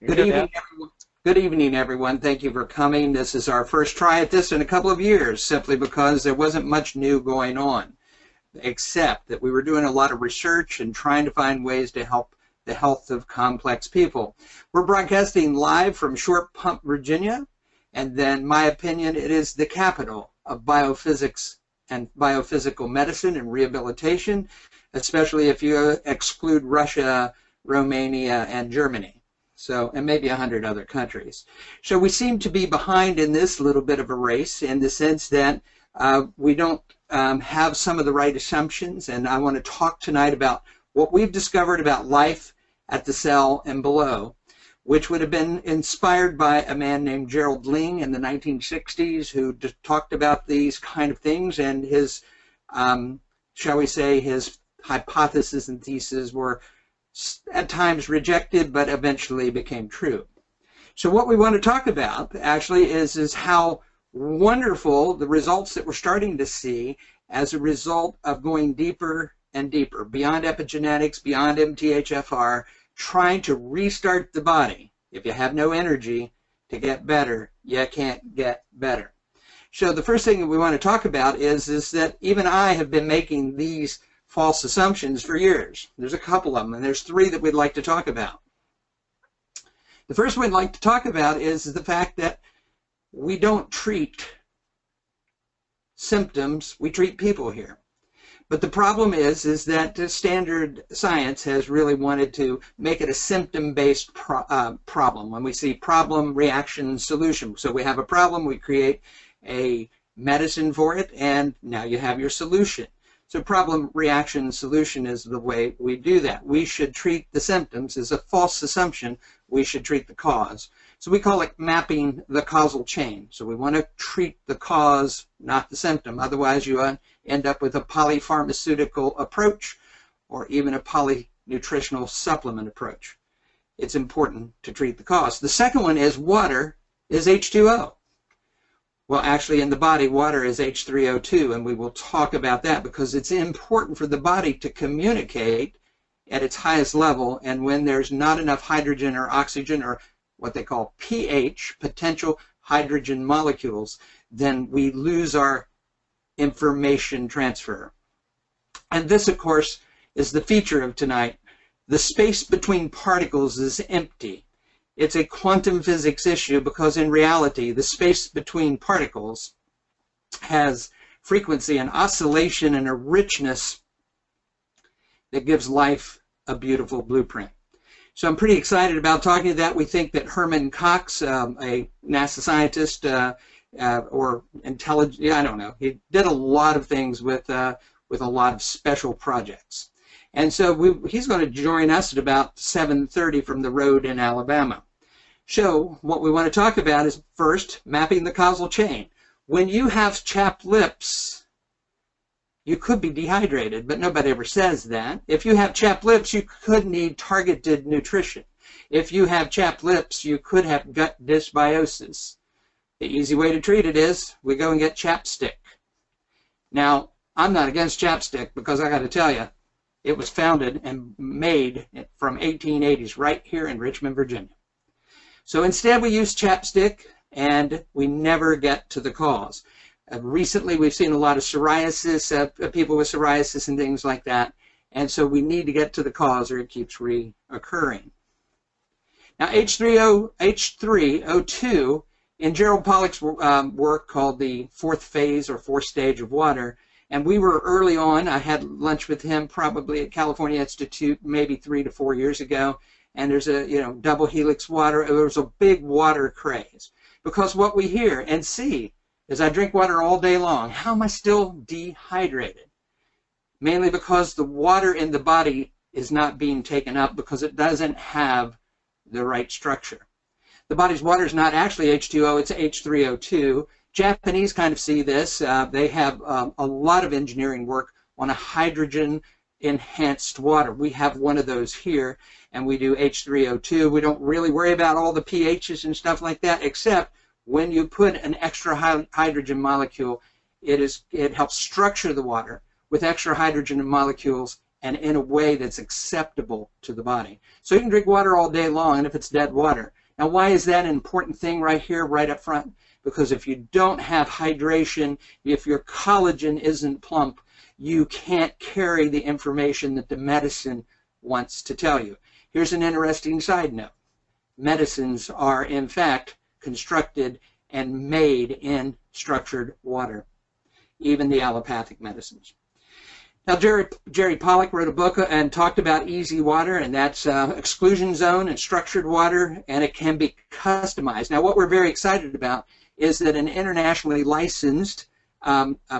Good evening, everyone. Good evening, everyone. Thank you for coming. This is our first try at this in a couple of years, simply because there wasn't much new going on, except that we were doing a lot of research and trying to find ways to help the health of complex people. We're broadcasting live from Short Pump, Virginia, and then, my opinion, it is the capital of biophysics and biophysical medicine and rehabilitation, especially if you exclude Russia, Romania, and Germany. So, and maybe 100 other countries. So we seem to be behind in this little bit of a race in the sense that we don't have some of the right assumptions, and I want to talk tonight about what we've discovered about life at the cell and below, which would have been inspired by a man named Gerald Ling in the 1960s who talked about these kind of things, and his, shall we say, his hypotheses and theses were at times rejected, but eventually became true. So what we want to talk about actually is how wonderful the results that we're starting to see as a result of going deeper and deeper, beyond epigenetics, beyond MTHFR, trying to restart the body. If you have no energy to get better, you can't get better. So the first thing that we want to talk about is that even I have been making these false assumptions for years. There's a couple of them, and there's three that we'd like to talk about. The first one we'd like to talk about is the fact that we don't treat symptoms, we treat people here. But the problem is that the standard science has really wanted to make it a symptom-based problem. When we see problem, reaction, solution. So we have a problem, we create a medicine for it, and now you have your solution. So problem, reaction, solution is the way we do that. We should treat the symptoms as a false assumption. We should treat the cause. So we call it mapping the causal chain. So we want to treat the cause, not the symptom. Otherwise, you end up with a polypharmaceutical approach or even a polynutritional supplement approach. It's important to treat the cause. The second one is water is H2O. Well, actually, in the body, water is H3O2, and we will talk about that because it's important for the body to communicate at its highest level, and when there's not enough hydrogen or oxygen or what they call pH, potential hydrogen molecules, then we lose our information transfer. And this, of course, is the feature of tonight. The space between particles is empty. It's a quantum physics issue because in reality, the space between particles has frequency and oscillation and a richness that gives life a beautiful blueprint. So I'm pretty excited about talking to that. We think that Herman Cox, a NASA scientist or intelligent, I don't know, he did a lot of things with a lot of special projects. And so he's going to join us at about 7:30 from the road in Alabama. So what we want to talk about is first, mapping the causal chain. When you have chapped lips, you could be dehydrated, but nobody ever says that. If you have chapped lips, you could need targeted nutrition. If you have chapped lips, you could have gut dysbiosis. The easy way to treat it is we go and get chapstick. Now, I'm not against chapstick because I got to tell you, it was founded and made from 1880s right here in Richmond, Virginia. So instead we use chapstick and we never get to the cause. Recently we've seen a lot of psoriasis, people with psoriasis and things like that, and so we need to get to the cause or it keeps reoccurring. Now H3O2, in Gerald Pollack's work called the fourth phase or fourth stage of water, and we were early on. I had lunch with him probably at California Institute maybe 3 to 4 years ago, and there's a double helix water. There was a big water craze because what we hear and see is I drink water all day long. How am I still dehydrated? Mainly because the water in the body is not being taken up because it doesn't have the right structure. The body's water is not actually H2O, it's H3O2. Japanese kind of see this. They have a lot of engineering work on a hydrogen-enhanced water. We have one of those here, and we do H3O2. We don't really worry about all the pHs and stuff like that, except when you put an extra hydrogen molecule, it helps structure the water with extra hydrogen molecules and in a way that's acceptable to the body. So you can drink water all day long, and if it's dead water. Now, why is that an important thing right here, right up front? Because if you don't have hydration, if your collagen isn't plump, you can't carry the information that the medicine wants to tell you. Here's an interesting side note. Medicines are, in fact, constructed and made in structured water, even the allopathic medicines. Now, Jerry Pollack wrote a book and talked about easy water, and that's exclusion zone and structured water, and it can be customized. Now, what we're very excited about is that an internationally licensed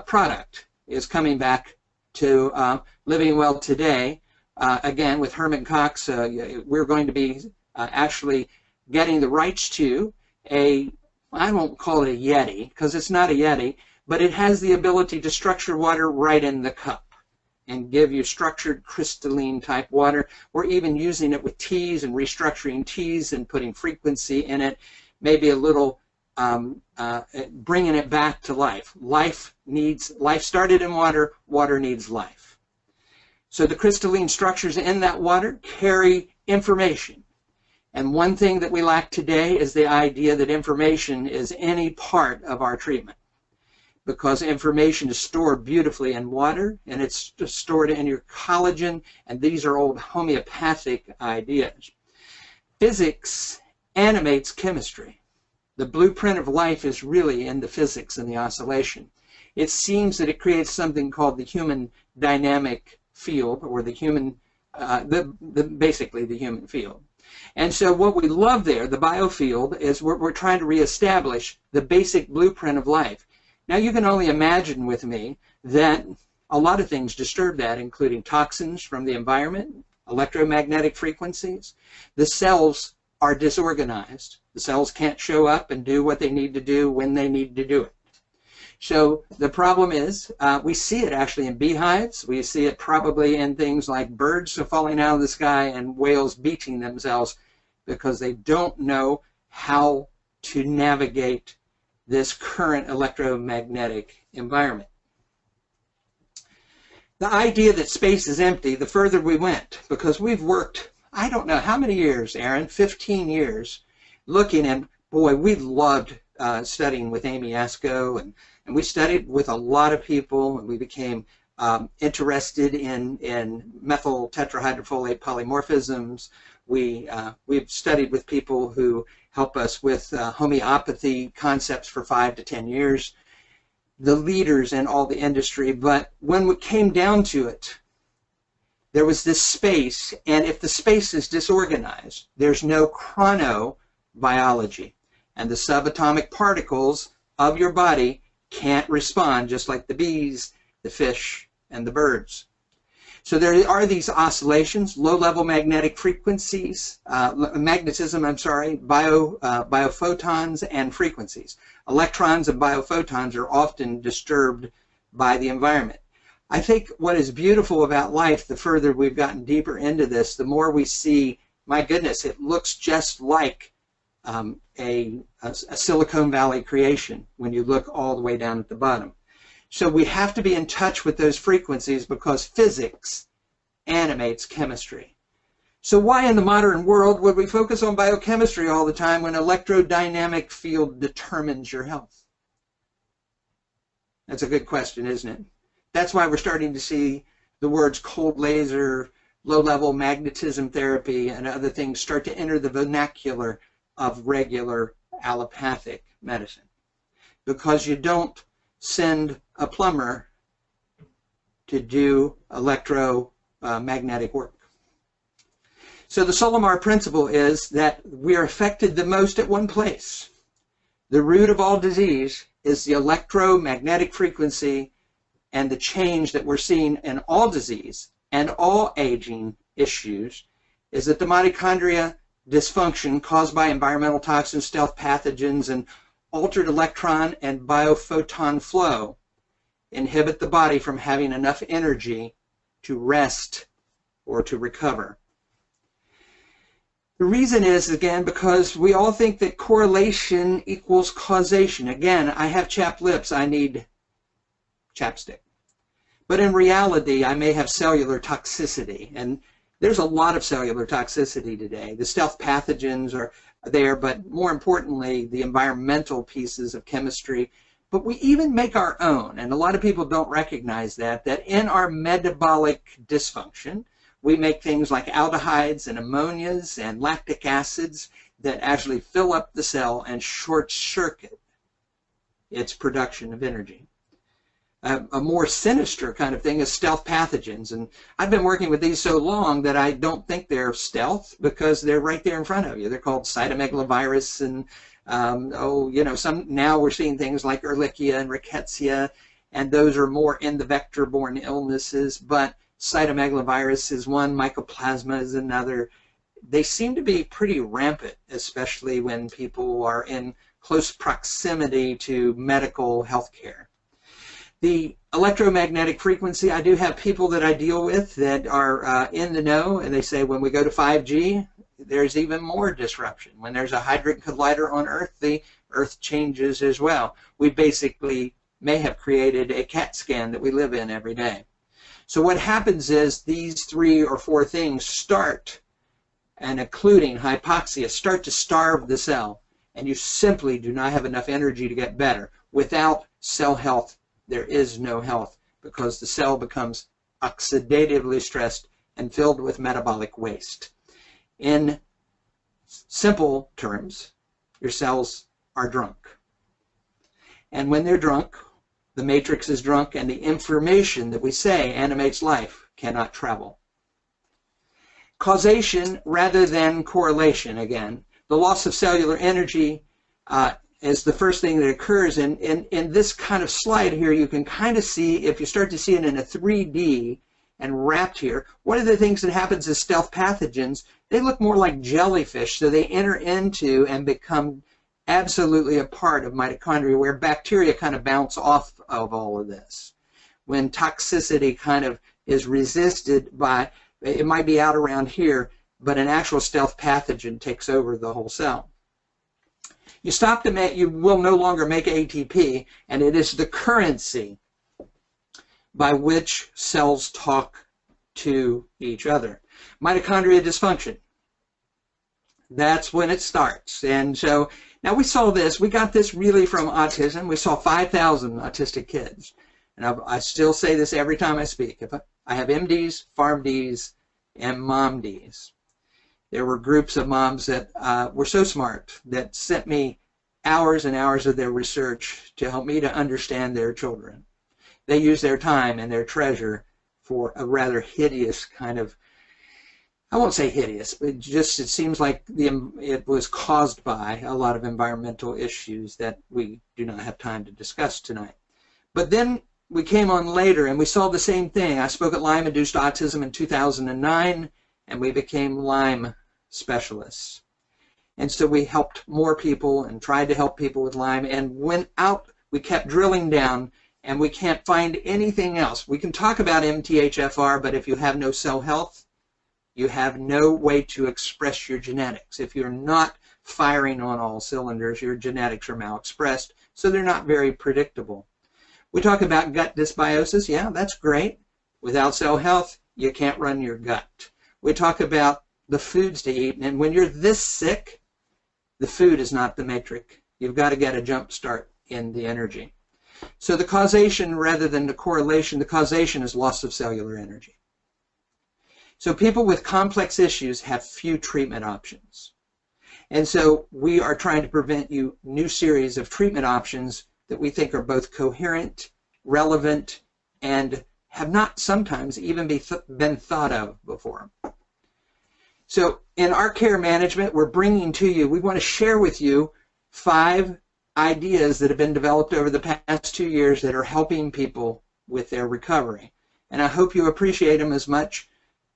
product is coming back to Living Well today. Again, with Herman Cox, we're going to be actually getting the rights to I won't call it a Yeti, because it's not a Yeti, but it has the ability to structure water right in the cup and give you structured crystalline type water, or even using it with teas and restructuring teas and putting frequency in it, maybe a little bringing it back to life. Life started in water, water needs life. So the crystalline structures in that water carry information. And one thing that we lack today is the idea that information is any part of our treatment, because information is stored beautifully in water, and it's stored in your collagen, and these are old homeopathic ideas. Physics animates chemistry. The blueprint of life is really in the physics and the oscillation. It seems that it creates something called the human dynamic field, or the human, basically the human field. And so what we love there, the biofield, is we're trying to reestablish the basic blueprint of life. Now, you can only imagine with me that a lot of things disturb that, including toxins from the environment, electromagnetic frequencies. The cells are disorganized. The cells can't show up and do what they need to do when they need to do it. So the problem is, we see it actually in beehives. We see it probably in things like birds falling out of the sky and whales beating themselves because they don't know how to navigate this current electromagnetic environment. The idea that space is empty, the further we went, because we've worked, I don't know how many years, Aaron, 15 years, looking at, boy, we loved studying with Amy Asko, and we studied with a lot of people, and we became interested in methyl tetrahydrofolate polymorphisms. We've studied with people who help us with homeopathy concepts for 5 to 10 years, the leaders in all the industry. But when it came down to it, there was this space, and if the space is disorganized, there's no chronobiology, and the subatomic particles of your body can't respond, just like the bees, the fish, and the birds. So there are these oscillations, low-level magnetic frequencies, biophotons and frequencies. Electrons and biophotons are often disturbed by the environment. I think what is beautiful about life, the further we've gotten deeper into this, the more we see, my goodness, it looks just like a Silicon Valley creation when you look all the way down at the bottom. So we have to be in touch with those frequencies because physics animates chemistry. So why in the modern world would we focus on biochemistry all the time when electrodynamic field determines your health? That's a good question, isn't it? That's why we're starting to see the words cold laser, low-level magnetism therapy, and other things start to enter the vernacular of regular allopathic medicine. Because you don't send a plumber to do electromagnetic work. So the Solomar principle is that we are affected the most at one place. The root of all disease is the electromagnetic frequency, and the change that we're seeing in all disease and all aging issues is that the mitochondria dysfunction caused by environmental toxins, stealth pathogens, and altered electron and bio-photon flow inhibit the body from having enough energy to rest or to recover. The reason is, again, because we all think that correlation equals causation. Again, I have chapped lips, I need chapstick. but in reality, I may have cellular toxicity. And there's a lot of cellular toxicity today. The stealth pathogens are there, but more importantly, the environmental pieces of chemistry. But we even make our own, and a lot of people don't recognize that in our metabolic dysfunction, we make things like aldehydes and ammonias and lactic acids that actually fill up the cell and short circuit its production of energy. A more sinister kind of thing is stealth pathogens. And I've been working with these so long that I don't think they're stealth because they're right there in front of you. They're called cytomegalovirus and, now we're seeing things like Ehrlichia and Rickettsia, and those are more in the vector-borne illnesses. But cytomegalovirus is one, mycoplasma is another. They seem to be pretty rampant, especially when people are in close proximity to medical health care. The electromagnetic frequency, I do have people that I deal with that are in the know, and they say when we go to 5G, there's even more disruption. When there's a hadron collider on Earth, the Earth changes as well. We basically may have created a CAT scan that we live in every day. So what happens is these 3 or 4 things start, and including hypoxia, start to starve the cell, and you simply do not have enough energy to get better. Without cell health, there is no health, because the cell becomes oxidatively stressed and filled with metabolic waste. In simple terms, your cells are drunk. And when they're drunk, the matrix is drunk, and the information that we say animates life cannot travel. Causation rather than correlation again. The loss of cellular energy is the first thing that occurs. And in this kind of slide here, you can kind of see, if you start to see it in a 3D and wrapped here, one of the things that happens is stealth pathogens, they look more like jellyfish, so they enter into and become absolutely a part of mitochondria, where bacteria kind of bounce off of all of this. When toxicity kind of is resisted by, it might be out around here, but an actual stealth pathogen takes over the whole cell. You stop to make, you will no longer make ATP, and it is the currency by which cells talk to each other. Mitochondria dysfunction. That's when it starts. And so now we saw this, we got this really from autism. We saw 5,000 autistic kids. And I still say this every time I speak. If I have MDs, PharmDs, and MomDs. There were groups of moms that were so smart that sent me hours and hours of their research to help me to understand their children. They used their time and their treasure for a rather hideous kind of, I won't say hideous, but just it seems like it was caused by a lot of environmental issues that we do not have time to discuss tonight. But then we came on later and we saw the same thing. I spoke at Lyme-induced autism in 2009, and we became Lyme specialists. And so we helped more people and tried to help people with Lyme, and went out, we kept drilling down, and we can't find anything else. We can talk about MTHFR, but if you have no cell health, you have no way to express your genetics. If you're not firing on all cylinders, your genetics are malexpressed, so they're not very predictable. We talk about gut dysbiosis. Yeah, that's great. Without cell health, you can't run your gut. We talk about the foods to eat, and when you're this sick, the food is not the matrix. You've got to get a jump start in the energy. So the causation rather than the correlation, the causation is loss of cellular energy. So people with complex issues have few treatment options. And so we are trying to present you new series of treatment options that we think are both coherent, relevant, and have not sometimes even been thought of before. So in our care management, we're bringing to you, we want to share with you 5 ideas that have been developed over the past 2 years that are helping people with their recovery. And I hope you appreciate them as much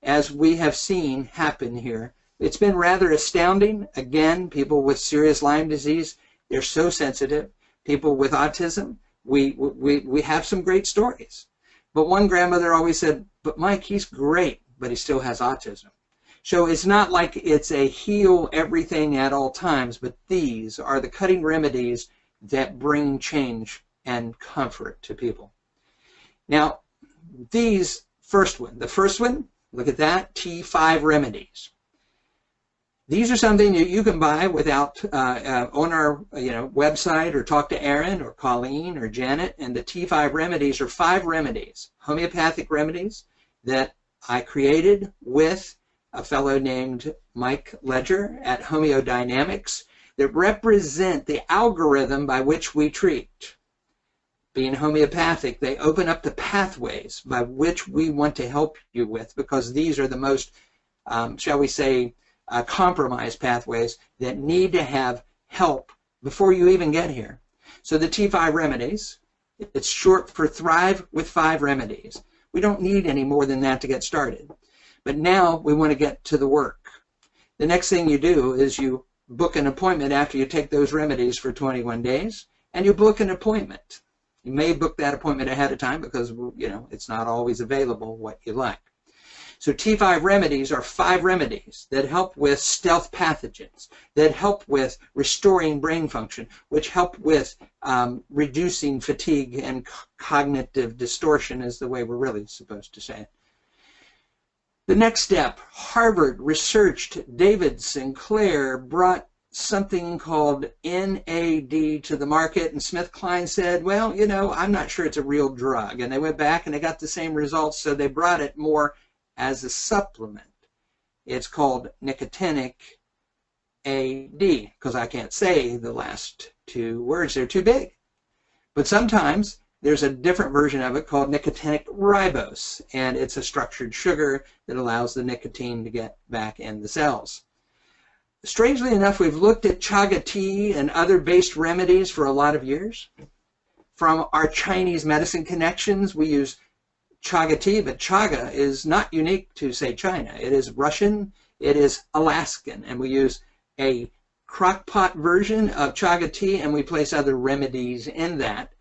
as we have seen happen here. It's been rather astounding. Again, people with serious Lyme disease, they're so sensitive. People with autism, we have some great stories. But one grandmother always said, but Mike, he's great, but he still has autism. So it's not like it's a heal everything at all times, but these are the cutting remedies that bring change and comfort to people. Now, these the first one, look at that, T5 remedies. These are something that you can buy without on our website, or talk to Aaron or Colleen or Janet. And the T5 remedies are 5 remedies, homeopathic remedies that I created with a fellow named Mike Ledger at Homeodynamics that represent the algorithm by which we treat. Being homeopathic, they open up the pathways by which we want to help you with, because these are the most, shall we say, compromised pathways that need to have help before you even get here. So the T5 remedies, it's short for Thrive with 5 remedies. We don't need any more than that to get started. But now we want to get to the work. The next thing you do is you book an appointment after you take those remedies for 21 days, and you book an appointment. You may book that appointment ahead of time because, it's not always available what you like. So T5 remedies are 5 remedies that help with stealth pathogens, that help with restoring brain function, which help with reducing fatigue and cognitive distortion, is the way we're really supposed to say it. The next step, Harvard researched, David Sinclair brought something called NAD to the market, and SmithKline said, well, I'm not sure it's a real drug. And they went back and they got the same results, so they brought it more as a supplement. It's called nicotinic AD, because I can't say the last 2 words, they're too big. But sometimes there's a different version of it called nicotinic ribose, and it's a structured sugar that allows the nicotine to get back in the cells. Strangely enough, we've looked at chaga tea and other based remedies for a lot of years. From our Chinese medicine connections, we use chaga tea, but chaga is not unique to, say, China. It is Russian, it is Alaskan, and we use a crockpot version of chaga tea, and we place other remedies in that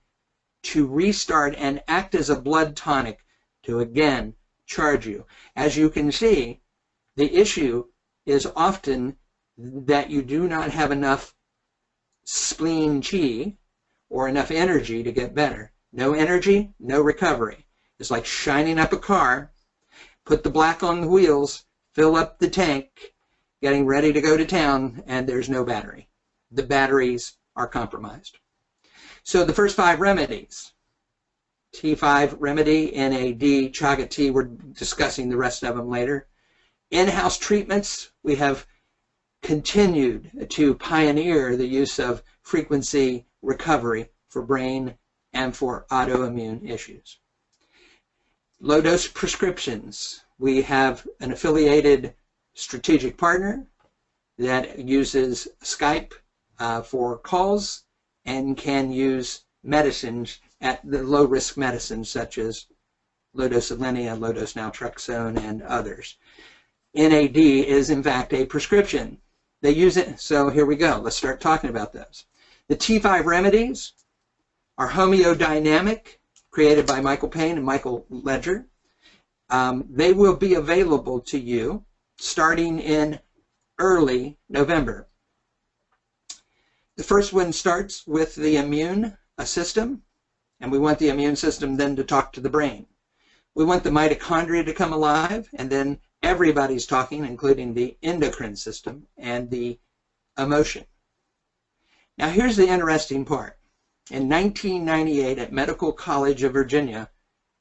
to restart and act as a blood tonic to, again, charge you. As you can see, the issue is often that you do not have enough spleen chi or enough energy to get better. No energy, no recovery. It's like shining up a car, put the black on the wheels, fill up the tank, getting ready to go to town, and there's no battery. The batteries are compromised. So the first 5 remedies, T5 remedy, NAD, chaga tea, we're discussing the rest of them later. In-house treatments, we have continued to pioneer the use of frequency recovery for brain and for autoimmune issues. Low-dose prescriptions. We have an affiliated strategic partner that uses Skype for calls and can use medicines at the low-risk medicines such as low-dose selenia, low-dose naltrexone, and others. NAD is, in fact, a prescription. They use it, so here we go. Let's start talking about those. The T5 remedies are homeodynamic, created by Michael Payne and Michael Ledger. They will be available to you starting in early November. The first one starts with the immune system, and we want the immune system then to talk to the brain. We want the mitochondria to come alive, and then everybody's talking, including the endocrine system and the emotion. Now here's the interesting part. In 1998 at Medical College of Virginia,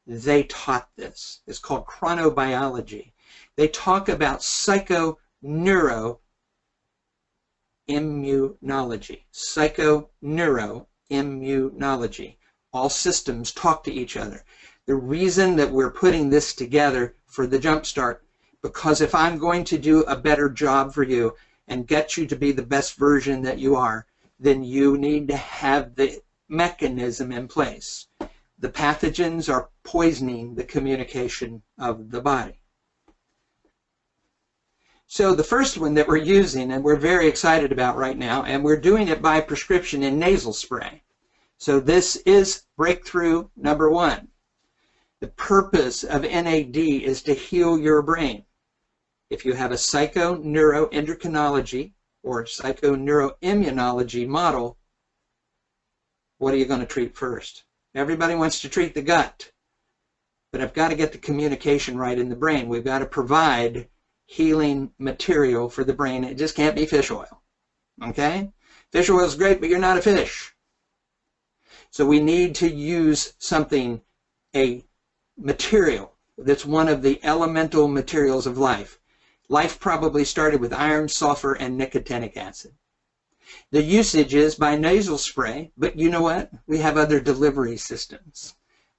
they taught this. It's called chronobiology. They talk about psychoneuroimmunology. Psychoneuroimmunology. All systems talk to each other. The reason that we're putting this together for the Jumpstart, because if I'm going to do a better job for you and get you to be the best version that you are, then you need to have the mechanism in place. The pathogens are poisoning the communication of the body. So the first one that we're using, and we're very excited about right now, and we're doing it by prescription in nasal spray. So this is breakthrough number 1. The purpose of NAD is to heal your brain. If you have a psychoneuroendocrinology or psychoneuroimmunology model, what are you going to treat first? Everybody wants to treat the gut. but I've got to get the communication right in the brain. We've got to provide healing material for the brain. It just can't be fish oil. Okay? Fish oil is great, but you're not a fish. So we need to use something, a material that's one of the elemental materials of life. Life probably started with iron, sulfur, and nicotinic acid. The usage is by nasal spray, but you know what? We have other delivery systems.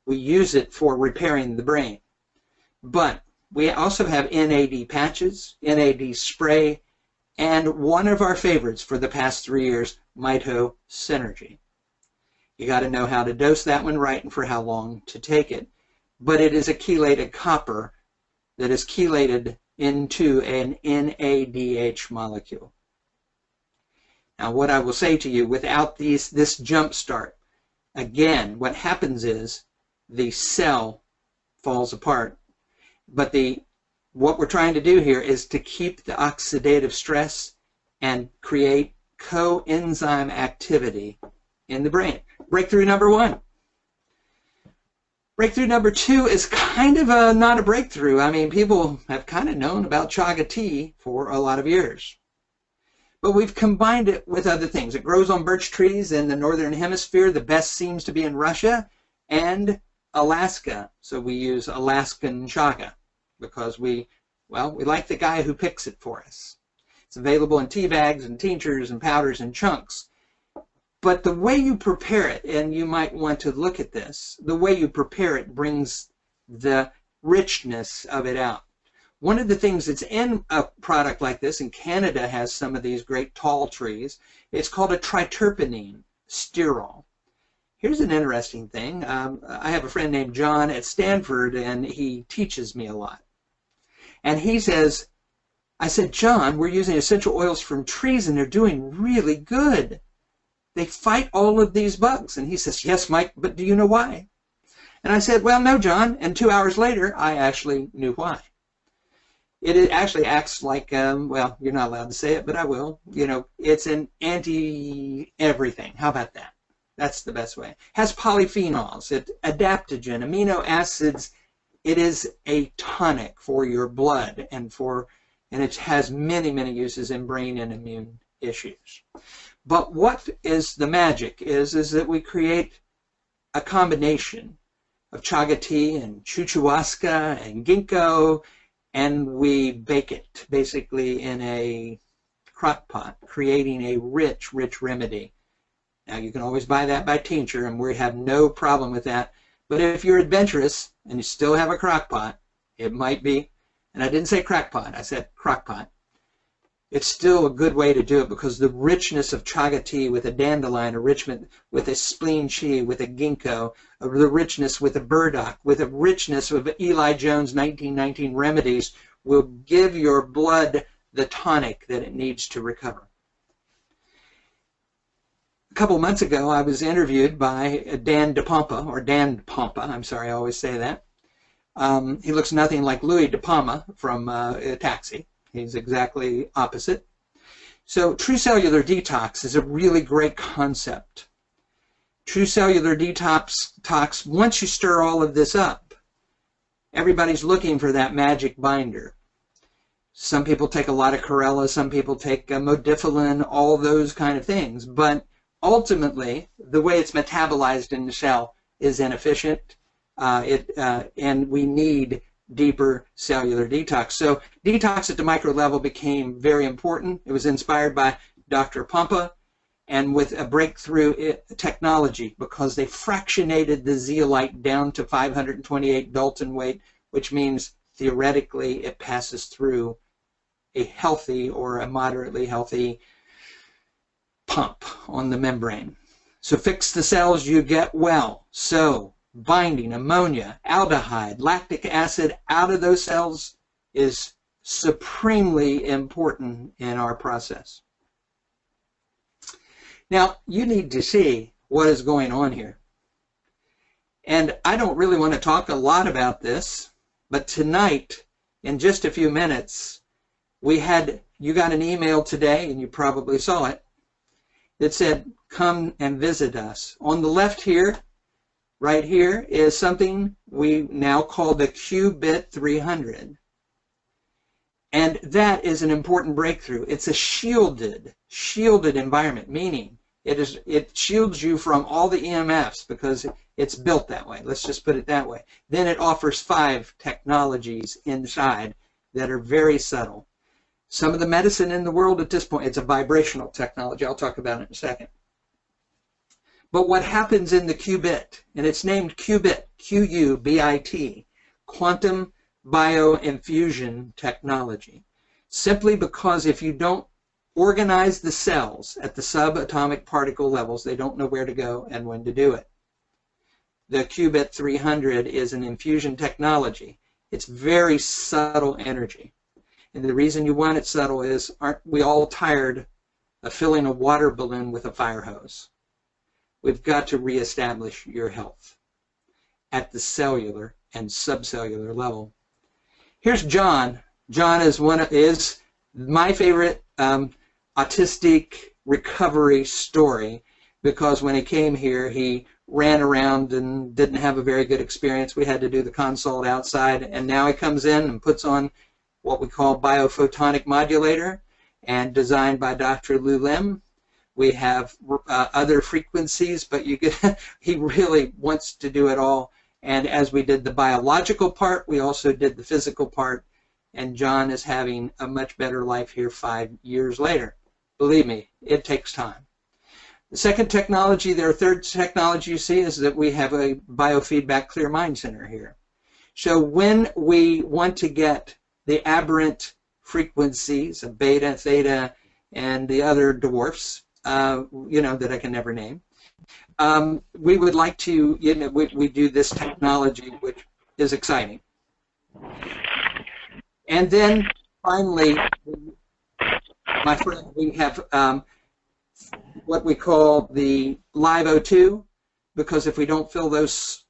We use it for repairing the brain. But we also have NAD patches, NAD spray, and one of our favorites for the past 3 years, Mitochondria. You got to know how to dose that one right and for how long to take it. But it is a chelated copper that is chelated into an NADH molecule. Now, what I will say to you, without this jump start, again, what happens is the cell falls apart. But what we're trying to do here is to keep the oxidative stress and create coenzyme activity in the brain. Breakthrough number 1. Breakthrough number 2 is kind of not a breakthrough. I mean, people have kind of known about chaga tea for a lot of years. But we've combined it with other things. It grows on birch trees in the northern hemisphere. The best seems to be in Russia and Alaska. So we use Alaskan chaga because we like the guy who picks it for us. It's available in tea bags and tinctures and powders and chunks. But the way you prepare it, and you might want to look at this, the way you prepare it brings the richness of it out. One of the things that's in a product like this, and Canada has some of these great tall trees, it's called a triterpene sterol. Here's an interesting thing. I have a friend named John at Stanford, and he teaches me a lot. And he says, I said, John, we're using essential oils from trees, and they're doing really good. They fight all of these bugs. And he says, yes, Mike, but do you know why? And I said, well, no, John. And 2 hours later, I actually knew why. It actually acts like, well, you're not allowed to say it, but I will. You know, it's an anti-everything. How about that? That's the best way. It has polyphenols, it's adaptogen, amino acids. It is a tonic for your blood and it has many, many uses in brain and immune issues. But what is the magic is that we create a combination of chaga tea and chuchuasca and ginkgo, and we bake it basically in a crock pot, creating a rich, rich remedy. Now, you can always buy that by tincture, and we have no problem with that. But if you're adventurous and you still have a crock pot, it might be, and I didn't say crack pot, I said crock pot. It's still a good way to do it because the richness of chaga tea with a dandelion, a richness with a spleen chi, with a ginkgo, the richness with a burdock, with a richness of Eli Jones' 1919 remedies will give your blood the tonic that it needs to recover. A couple months ago, I was interviewed by Dan DePompa, or Dan Pompa, I'm sorry, I always say that. He looks nothing like Louis De Palma from Taxi. He's exactly opposite. So true cellular detox is a really great concept. True cellular detox, once you stir all of this up, everybody's looking for that magic binder. Some people take a lot of chlorella, some people take modifilin, all those kind of things. But ultimately, the way it's metabolized in the cell is inefficient, and we need deeper cellular detox. So detox at the micro level became very important. It was inspired by Dr. Pompa and with a breakthrough technology because they fractionated the zeolite down to 528 Dalton weight, which means theoretically it passes through a healthy or a moderately healthy pump on the membrane. So fix the cells, you get well. So binding ammonia, aldehyde, lactic acid out of those cells is supremely important in our process. Now, you need to see what is going on here. And I don't really want to talk a lot about this, but tonight, in just a few minutes, you got an email today, and you probably saw it, that said, come and visit us. On the left here, right here is something we now call the qubit 300. And that is an important breakthrough. It's a shielded environment, meaning it shields you from all the EMFs because it's built that way. Let's just put it that way. Then it offers 5 technologies inside that are very subtle. Some of the medicine in the world at this point, it's a vibrational technology. I'll talk about it in a second. But what happens in the qubit, and it's named qubit, Q-U-B-I-T, quantum bioinfusion technology, simply because if you don't organize the cells at the subatomic particle levels, they don't know where to go and when to do it. The qubit 300 is an infusion technology. It's very subtle energy. And the reason you want it subtle is, aren't we all tired of filling a water balloon with a fire hose? We've got to reestablish your health at the cellular and subcellular level. Here's John. John is my favorite autistic recovery story, because when he came here, he ran around and didn't have a very good experience. We had to do the consult outside, and now he comes in and puts on what we call bio-photonic modulator, and designed by Dr. Lu Lim. We have other frequencies, but he really wants to do it all. And as we did the biological part, we also did the physical part. And John is having a much better life here 5 years later. Believe me, it takes time. The second technology, their third technology you see, is that we have a biofeedback clear mind center here. So when we want to get the aberrant frequencies of beta, theta, and the other dwarfs, that I can never name, we would like to, we do this technology, which is exciting. And then finally, my friend, we have what we call the live O2, because if we don't fill those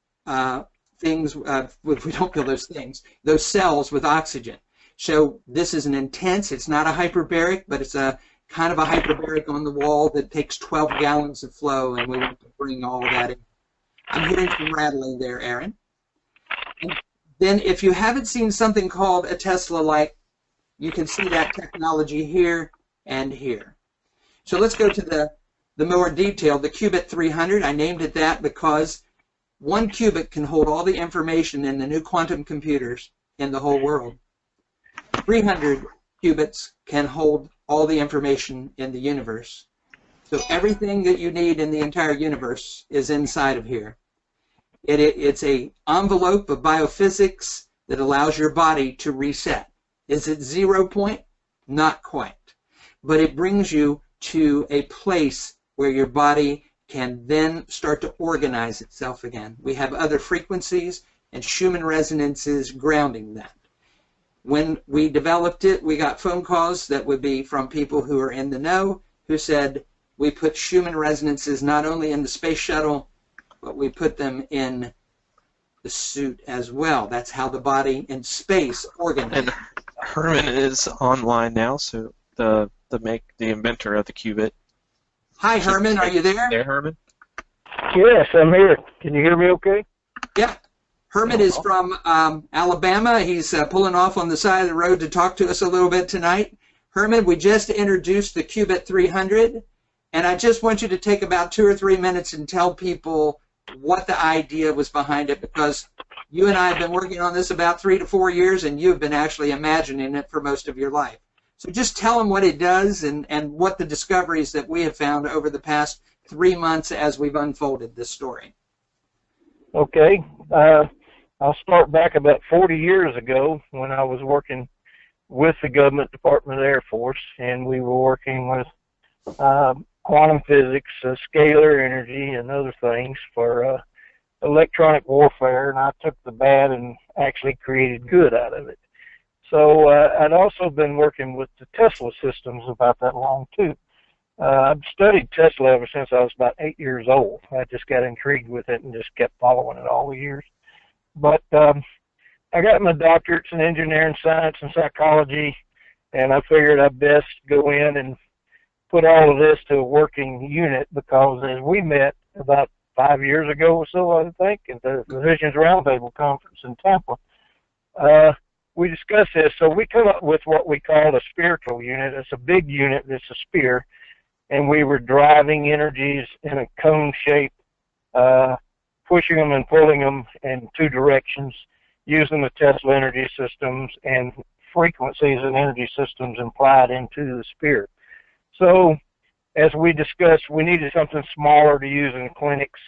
those cells with oxygen. So this is an intense, it's not a hyperbaric, but it's a kind of a hyperbaric on the wall that takes 12 gallons of flow, and we want to bring all of that in. I'm hearing some rattling there, Aaron. And then if you haven't seen something called a Tesla light, you can see that technology here and here. So let's go to the more detail. The qubit 300, I named it that because 1 qubit can hold all the information in the new quantum computers in the whole world. 300 qubits can hold all the information in the universe. So everything that you need in the entire universe is inside of here. It's an envelope of biophysics that allows your body to reset. Is it 0 point? Not quite. But it brings you to a place where your body can then start to organize itself again. We have other frequencies and Schumann resonances grounding that. When we developed it, we got phone calls that would be from people who are in the know, who said, we put Schumann resonances not only in the space shuttle, but we put them in the suit as well. That's how the body in space organizes. And Herman is online now, so the inventor of the qubit. Hi, Herman. Are you there? There, Herman? Yes, I'm here. Can you hear me okay? Yeah. Herman is from Alabama. He's pulling off on the side of the road to talk to us a little bit tonight. Herman, we just introduced the qubit 300, and I just want you to take about 2 or 3 minutes and tell people what the idea was behind it, because you and I have been working on this about 3 to 4 years, and you've been actually imagining it for most of your life. So just tell them what it does and what the discoveries that we have found over the past 3 months as we've unfolded this story. Okay. I'll start back about 40 years ago when I was working with the government Department of the Air Force, and we were working with quantum physics, scalar energy, and other things for electronic warfare, and I took the bad and actually created good out of it. So I'd also been working with the Tesla systems about that long, too. I've studied Tesla ever since I was about 8 years old. I just got intrigued with it and just kept following it all the years. But I got my doctorates in engineering science and psychology, and I figured I'd best go in and put all of this to a working unit, because as we met about 5 years ago or so, I think, at the Physicians Roundtable Conference in Tampa. We discussed this, so we come up with what we call a spiritual unit. It's a big unit that's a sphere, and we were driving energies in a cone shape, pushing them and pulling them in two directions, using the Tesla energy systems and frequencies and energy systems implied into the sphere. So, as we discussed, we needed something smaller to use in clinics.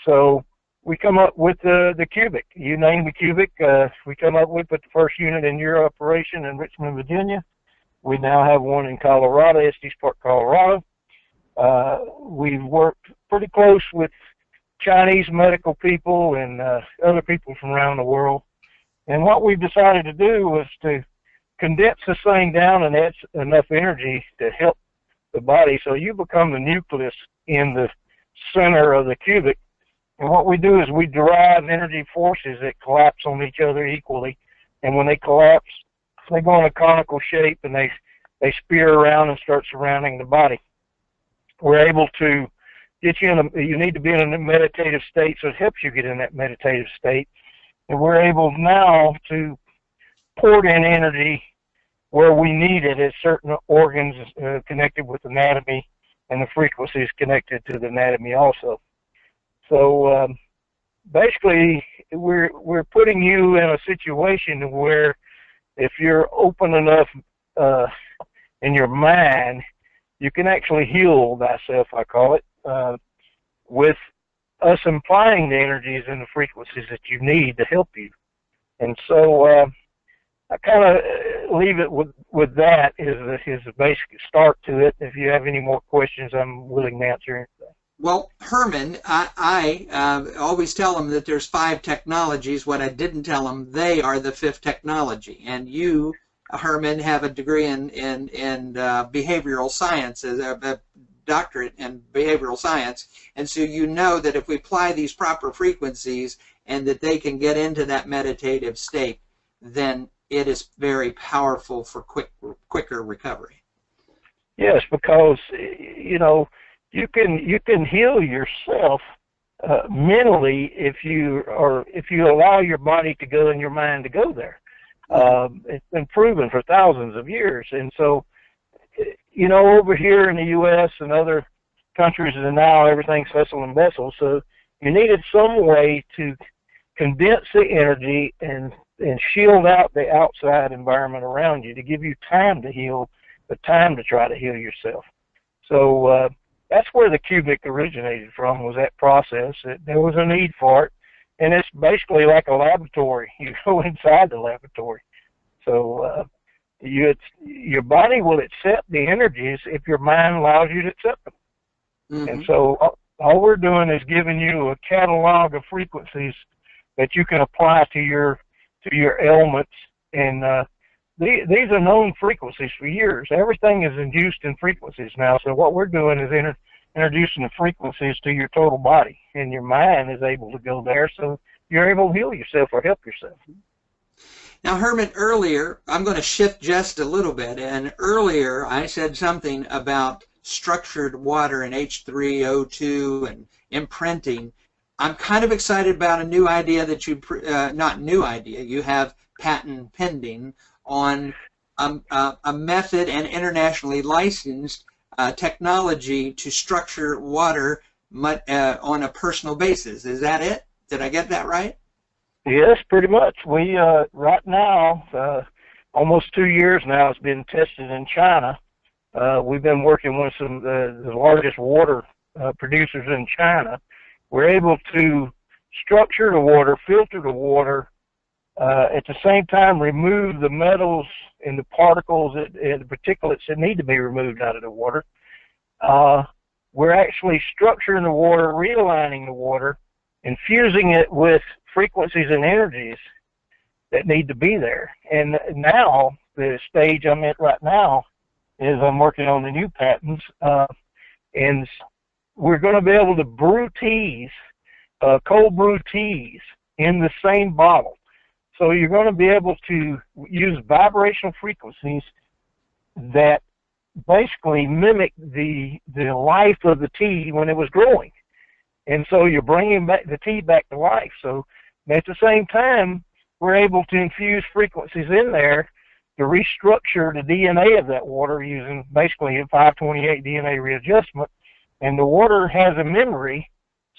So we come up with the cubic. You name the cubic. We come up with the first unit in your operation in Richmond, Virginia. We now have one in Colorado, Estes Park, Colorado. We've worked pretty close with Chinese medical people and other people from around the world. And what we decided to do was to condense this thing down and add enough energy to help the body, so you become the nucleus in the center of the cubic. And what we do is we derive energy forces that collapse on each other equally, and when they collapse, they go in a conical shape and they spear around and start surrounding the body. We're able to get you in you need to be in a meditative state, so it helps you get in that meditative state. And we're able now to port in energy where we need it at certain organs connected with anatomy, and the frequencies connected to the anatomy also. So basically, we're putting you in a situation where if you're open enough in your mind, you can actually heal thyself, I call it, with us implying the energies and the frequencies that you need to help you. And so I kind of leave it with that as a basic start to it. If you have any more questions, I'm willing to answer anything. Well, Herman, I always tell them that there's 5 technologies. What I didn't tell them, they are the 5th technology. And you, Herman, have a degree in behavioral science, a doctorate in behavioral science. And so you know that if we apply these proper frequencies and that they can get into that meditative state, then it is very powerful for quicker recovery. Yes, because you know you can heal yourself mentally if you allow your body to go and your mind to go there. It's been proven for thousands of years, and so you know over here in the U.S. and other countries, and now everything's hustle and bustle. So you needed some way to condense the energy and shield out the outside environment around you to give you time to heal, the time to try to heal yourself. So that's where the cubic originated from, was that process. There was a need for it, and it's basically like a laboratory. You go inside the laboratory. So your body will accept the energies if your mind allows you to accept them. Mm-hmm. And so all we're doing is giving you a catalog of frequencies that you can apply to your ailments, and these are known frequencies for years. Everything is induced in frequencies now, so what we're doing is introducing the frequencies to your total body, and your mind is able to go there, so you're able to heal yourself or help yourself. Now, Herman, earlier, I'm going to shift just a little bit, and earlier I said something about structured water and H3O2 and imprinting. I'm kind of excited about a new idea that not new idea, you have patent pending on a method and internationally licensed technology to structure water on a personal basis. Is that it? Did I get that right? Yes, pretty much. We, right now, almost 2 years now, it's been tested in China. We've been working with some of the largest water producers in China. We're able to structure the water, filter the water, at the same time remove the metals and the particles and the particulates that need to be removed out of the water. We're actually structuring the water, realigning the water, infusing it with frequencies and energies that need to be there. And now, the stage I'm at right now is I'm working on the new patents, and we're going to be able to brew teas, cold brew teas in the same bottle. So you're going to be able to use vibrational frequencies that basically mimic the life of the tea when it was growing. And so you're bringing back the tea back to life. So at the same time, we're able to infuse frequencies in there to restructure the DNA of that water using basically a 528 DNA readjustment. And the water has a memory,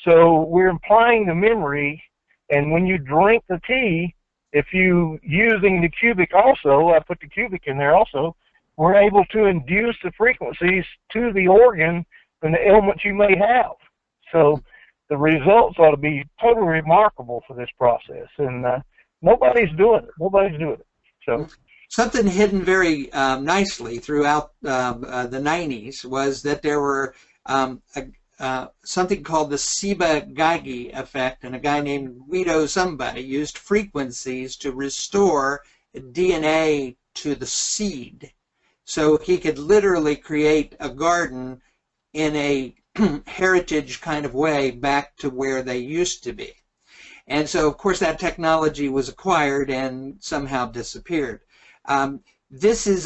so we're implying the memory. And when you drink the tea, if you using the cubic also, I put the cubic in there also, we're able to induce the frequencies to the organ and the ailments you may have. So the results ought to be totally remarkable for this process, and nobody's doing it. Nobody's doing it. So something hidden very nicely throughout the 90s was that there were something called the Ciba-Geigy effect, and a guy named Guido somebody used frequencies to restore DNA to the seed. So he could literally create a garden in a heritage kind of way back to where they used to be. And so, of course, that technology was acquired and somehow disappeared. This is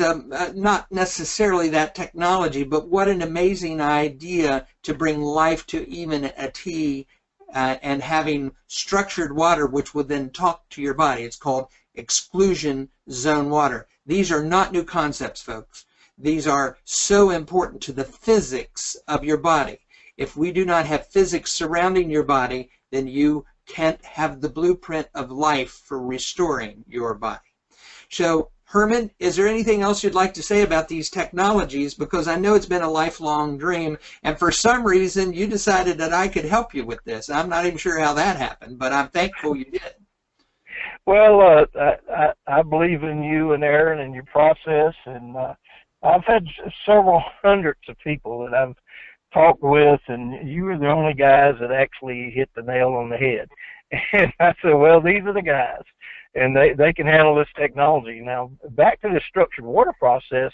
not necessarily that technology, but what an amazing idea to bring life to even a tea and having structured water which will then talk to your body. It's called exclusion zone water. These are not new concepts, folks. These are so important to the physics of your body. If we do not have physics surrounding your body, then you can't have the blueprint of life for restoring your body. So, Herman, is there anything else you'd like to say about these technologies? Because I know it's been a lifelong dream, and for some reason you decided that I could help you with this. I'm not even sure how that happened, but I'm thankful you did. Well, I believe in you and Aaron and your process, and I've had several hundreds of people that I've talked with, and you were the only guys that actually hit the nail on the head. And I said, well, these are the guys, and they can handle this technology. Now, back to the structured water process,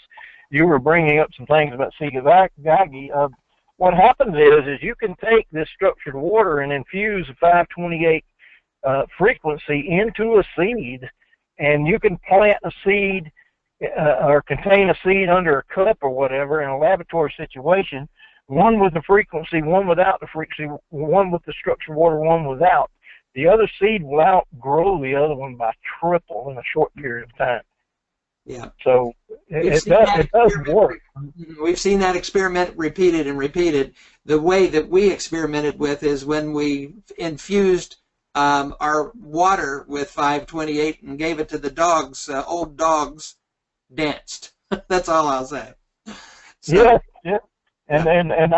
you were bringing up some things about Ciba-Geigy. What happens is you can take this structured water and infuse a 528 frequency into a seed, and you can plant a seed or contain a seed under a cup or whatever in a laboratory situation, one with the frequency, one without the frequency, one with the structured water, one without. The other seed will outgrow the other one by triple in a short period of time. Yeah. So it does work. We've seen that experiment repeated and repeated. The way that we experimented with is when we infused our water with 528 and gave it to the dogs. Old dogs danced. That's all I'll say. So, yeah. And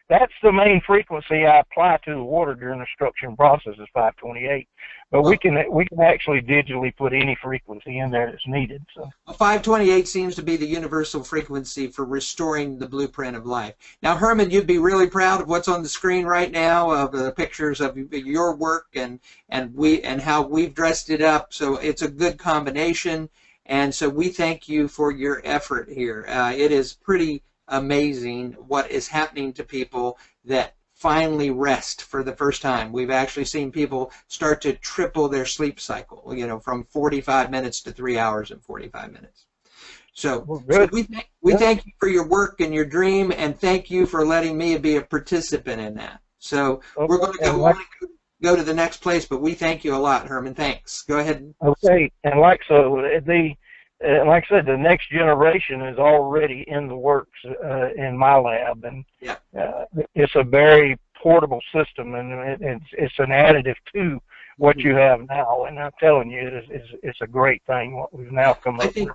that's the main frequency I apply to the water during the structuring process is 528. But we can actually digitally put any frequency in there that's needed. So 528 seems to be the universal frequency for restoring the blueprint of life. Now, Herman, you'd be really proud of what's on the screen right now, of the pictures of your work and how we've dressed it up. So it's a good combination. And so we thank you for your effort here. It is pretty amazing what is happening to people that finally rest for the first time. We've actually seen people start to triple their sleep cycle, from 45 minutes to 3 hours and 45 minutes. So we thank you for your work and your dream, and thank you for letting me be a participant in that. So we're going to go to the next place, but we thank you a lot, Herman. Thanks. Go ahead. Okay, and like I said, the next generation is already in the works in my lab, and it's a very portable system, and it's an additive to what you have now. And I'm telling you, it's a great thing what we've now come up with.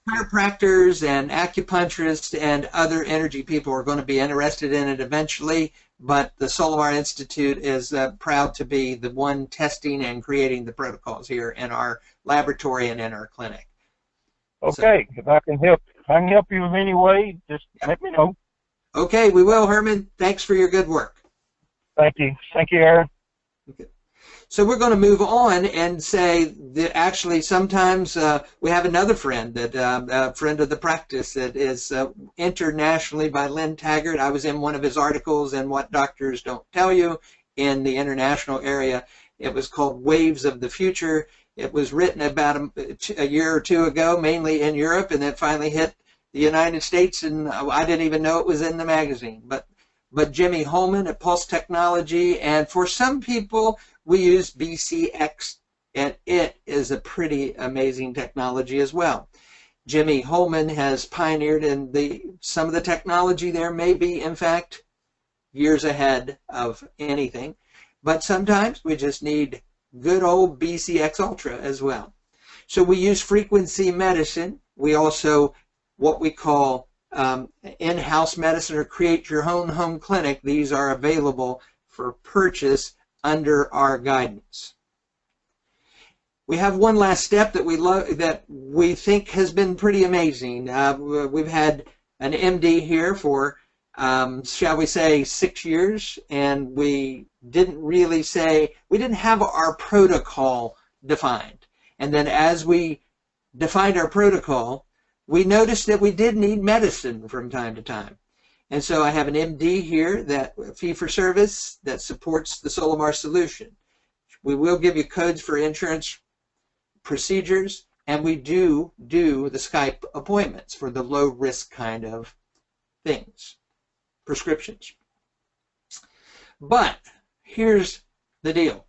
Chiropractors and acupuncturists and other energy people are going to be interested in it eventually, but the Cellular Institute is proud to be the one testing and creating the protocols here in our laboratory and in our clinic. Okay, if I can help you in any way, just let me know. Okay, we will, Herman. Thanks for your good work. Thank you, Aaron. Okay. So we're going to move on and say that actually sometimes we have another friend, a friend of the practice that is internationally by Lynn Taggart. I was in one of his articles in What Doctors Don't Tell You in the international area. It was called Waves of the Future. It was written about a year or two ago, mainly in Europe, and then finally hit the United States, and I didn't even know it was in the magazine. But but Jimmy Holman at Pulse Technology, and for some people we use BCX, and it is a pretty amazing technology as well. Jimmy Holman has pioneered in some of the technology there may be, in fact, years ahead of anything, but sometimes we just need good old BCX Ultra as well. So we use frequency medicine. We also, what we call in-house medicine or create your own home clinic. These are available for purchase under our guidance. We have one last step that we think has been pretty amazing. We've had an MD here for, shall we say, 6 years, and we didn't have our protocol defined. And then as we defined our protocol, we noticed that we did need medicine from time to time. And so I have an MD here, that fee-for-service, that supports the Solimar solution. We will give you codes for insurance procedures, and we do the Skype appointments for the low-risk kind of things, prescriptions. But here's the deal.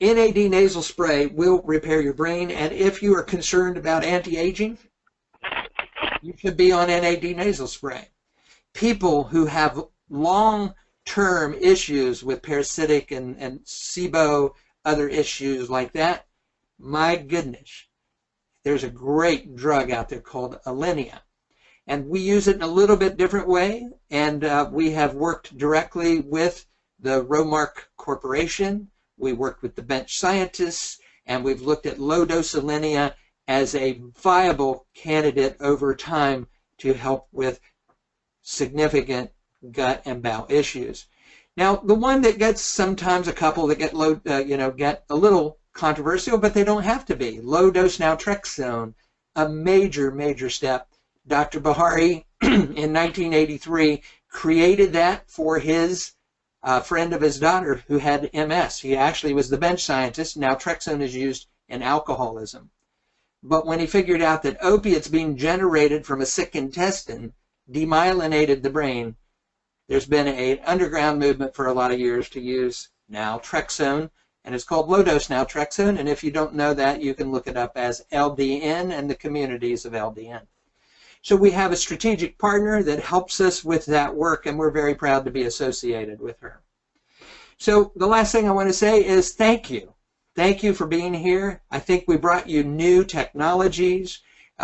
NAD nasal spray will repair your brain, and if you are concerned about anti-aging, you should be on NAD nasal spray. People who have long-term issues with parasitic and SIBO, other issues like that, my goodness, there's a great drug out there called Alinea. And we use it in a little bit different way, and we have worked directly with the Romark Corporation. We worked with the bench scientists, and we've looked at low-dose Alinea as a viable candidate over time to help with significant gut and bowel issues. Now, the one that gets sometimes a couple that get a little controversial, but they don't have to be. Low-dose naltrexone, a major step. Dr. Bahari in 1983 created that for his friend of his daughter who had MS. He actually was the bench scientist. Naltrexone is used in alcoholism. But when he figured out that opiates being generated from a sick intestine demyelinated the brain, there's been an underground movement for a lot of years to use naltrexone, and it's called low-dose naltrexone, and if you don't know that, you can look it up as LDN and the communities of LDN. So we have a strategic partner that helps us with that work, and we're very proud to be associated with her. So the last thing I want to say is thank you. Thank you for being here. I think we brought you new technologies,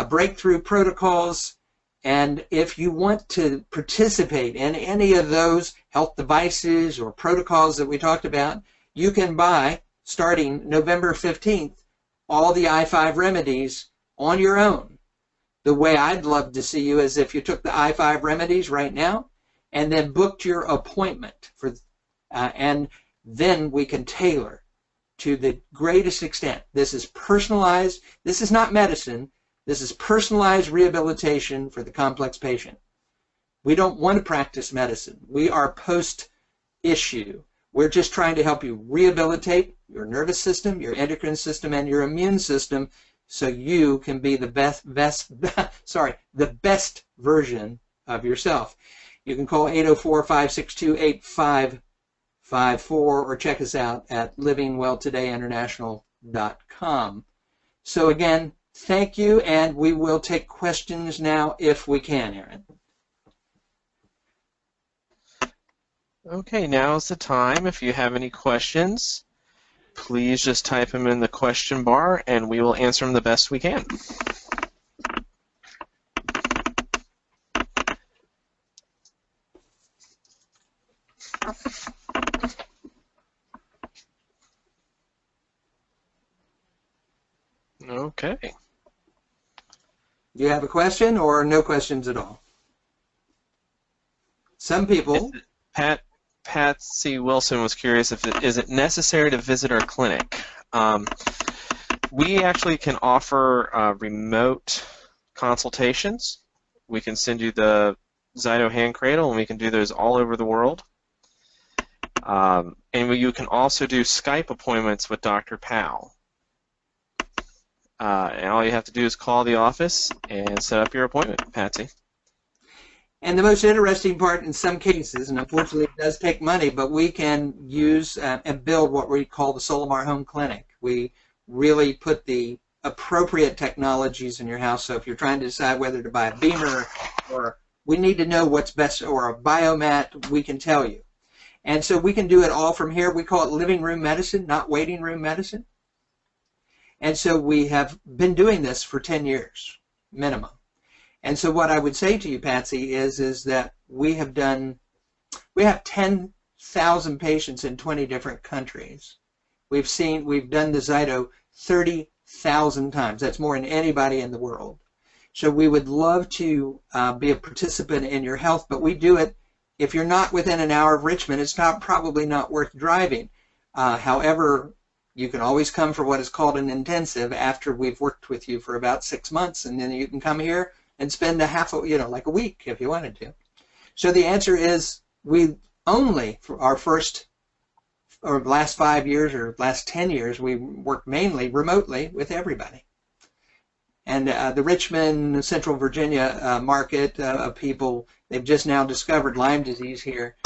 breakthrough protocols, and if you want to participate in any of those health devices or protocols that we talked about, you can buy, starting November 15th, all the I-5 remedies on your own. The way I'd love to see you is if you took the I-5 remedies right now and then booked your appointment, and then we can tailor to the greatest extent. This is personalized. This is not medicine. This is personalized rehabilitation for the complex patient. We don't want to practice medicine. We are post-issue. We're just trying to help you rehabilitate your nervous system, your endocrine system, and your immune system so you can be the best version of yourself. You can call 804-562-8554 or check us out at livingwelltodayinternational.com. So again, thank you, and we will take questions now if we can, Aaron. Okay, now's the time. If you have any questions, please just type them in the question bar, and we will answer them the best we can. Okay. Do you have a question or no questions at all? Some people... Patsy Wilson was curious if is it necessary to visit our clinic. We actually can offer remote consultations. We can send you the Zyto hand cradle, and we can do those all over the world. And you can also do Skype appointments with Dr. Powell. And all you have to do is call the office and set up your appointment, Patsy. And the most interesting part in some cases, and unfortunately it does take money, but we can use and build what we call the Cellular Home Clinic. We really put the appropriate technologies in your house. So if you're trying to decide whether to buy a Beamer or we need to know what's best, or a biomat, we can tell you. And so we can do it all from here. We call it living room medicine, not waiting room medicine. And so we have been doing this for 10 years, minimum. And so what I would say to you, Patsy, is that we have 10,000 patients in 20 different countries. We've done the Zyto 30,000 times. That's more than anybody in the world. So we would love to be a participant in your health, but we do it. If you're not within an hour of Richmond, it's probably not worth driving. However, you can always come for what is called an intensive after we've worked with you for about 6 months, and then you can come here and spend like a week if you wanted to. So the answer is we only, for our last 5 years or last 10 years, we work mainly remotely with everybody. And the Richmond, Central Virginia market of people, they've just now discovered Lyme disease here.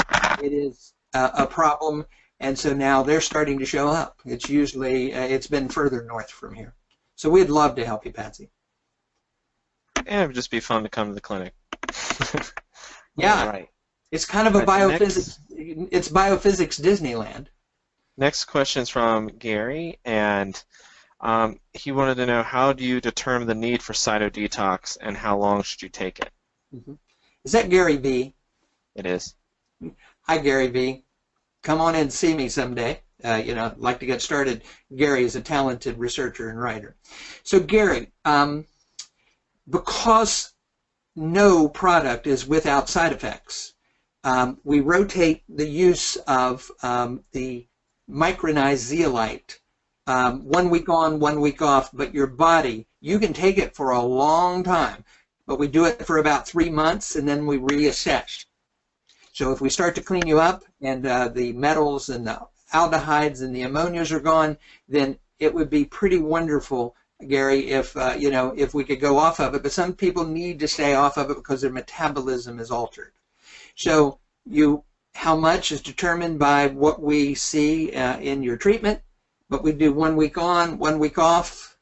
It is a problem, and so now they're starting to show up. It's usually, it's been further north from here. So we'd love to help you, Patsy. And it would just be fun to come to the clinic. Yeah, right. It's kind of a biophysics, it's biophysics Disneyland. Next question is from Gary, and he wanted to know, how do you determine the need for cytodetox and how long should you take it? Mm-hmm. Is that Gary V? It is. Hi, Gary V. Come on in and see me someday. I'd like to get started. Gary is a talented researcher and writer. So Gary, because no product is without side effects, we rotate the use of the micronized zeolite 1 week on, 1 week off, but your body, you can take it for a long time, but we do it for about 3 months and then we reassess. So if we start to clean you up and the metals and the aldehydes and the ammonias are gone, then it would be pretty wonderful, Gary, if if we could go off of it. But some people need to stay off of it because their metabolism is altered. So how much is determined by what we see in your treatment, but we do 1 week on, 1 week off.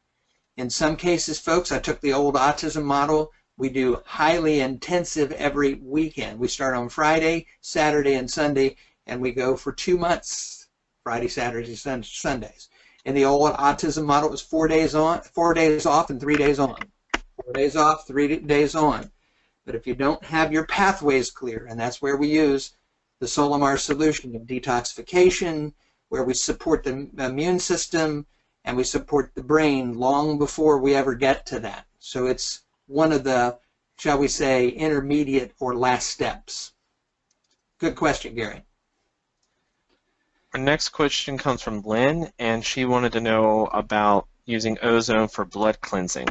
In some cases, folks, I took the old autism model. We do highly intensive every weekend. We start on Friday, Saturday, and Sunday, and we go for 2 months, Friday, Saturdays, Sundays. In the old autism model, it was 4 days on, 4 days off, and 3 days on. 4 days off, 3 days on. But if you don't have your pathways clear, and that's where we use the Solimar solution of detoxification, where we support the immune system and we support the brain long before we ever get to that. So it's one of the, shall we say, intermediate or last steps. Good question, Gary. Our next question comes from Lynn, and she wanted to know about using ozone for blood cleansing.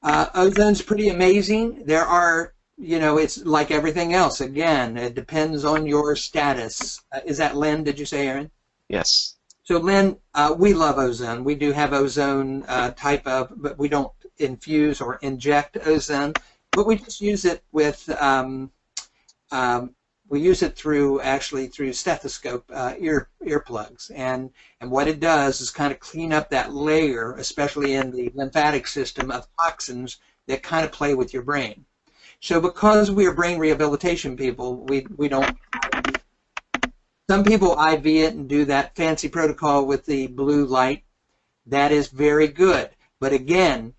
Ozone's pretty amazing. There are, it's like everything else. Again, it depends on your status. Is that Lynn, did you say, Aaron? Yes. So Lynn, we love ozone. We do have ozone type of, but we don't infuse or inject ozone, but we just use it with, we use it through stethoscope earplugs, and what it does is kind of clean up that layer, especially in the lymphatic system, of toxins that kind of play with your brain. So because we are brain rehabilitation people, we don't. Some people IV it and do that fancy protocol with the blue light. That is very good, but again,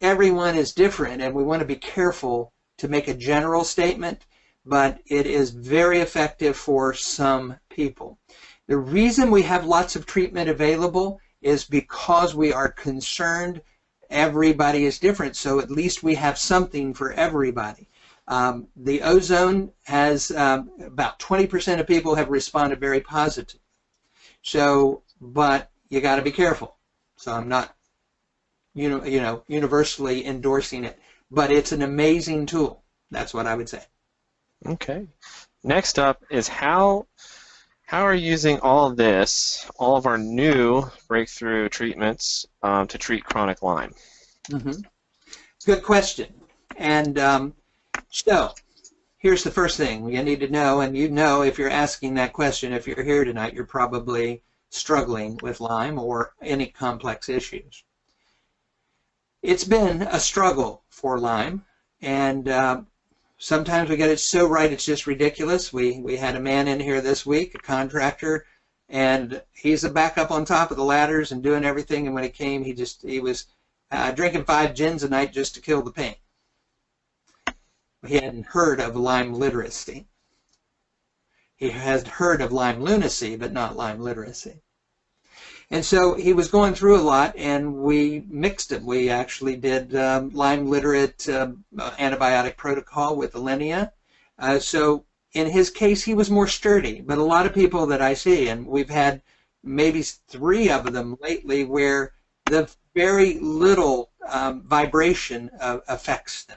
everyone is different, and we want to be careful to make a general statement. But it is very effective for some people. The reason we have lots of treatment available is because we are concerned everybody is different, so at least we have something for everybody. The ozone has about 20% of people have responded very positive. So, but you got to be careful. So I'm not, universally endorsing it, but it's an amazing tool. That's what I would say. Okay. Next up is how are you using all of our new breakthrough treatments to treat chronic Lyme? Mm-hmm. Good question. And So here's the first thing you need to know, and you know if you're asking that question, if you're here tonight, you're probably struggling with Lyme or any complex issues. It's been a struggle for Lyme, and sometimes we get it so right it's just ridiculous. We had a man in here this week, a contractor, and he's back up on top of the ladders and doing everything, and when he came, he was drinking 5 gins a night just to kill the pain. He hadn't heard of Lyme literacy. He has heard of Lyme lunacy, but not Lyme literacy. And so he was going through a lot, and we mixed him. We actually did Lyme literate antibiotic protocol with Alinea. So in his case, he was more sturdy. But a lot of people that I see, and we've had maybe 3 of them lately, where the very little vibration affects them.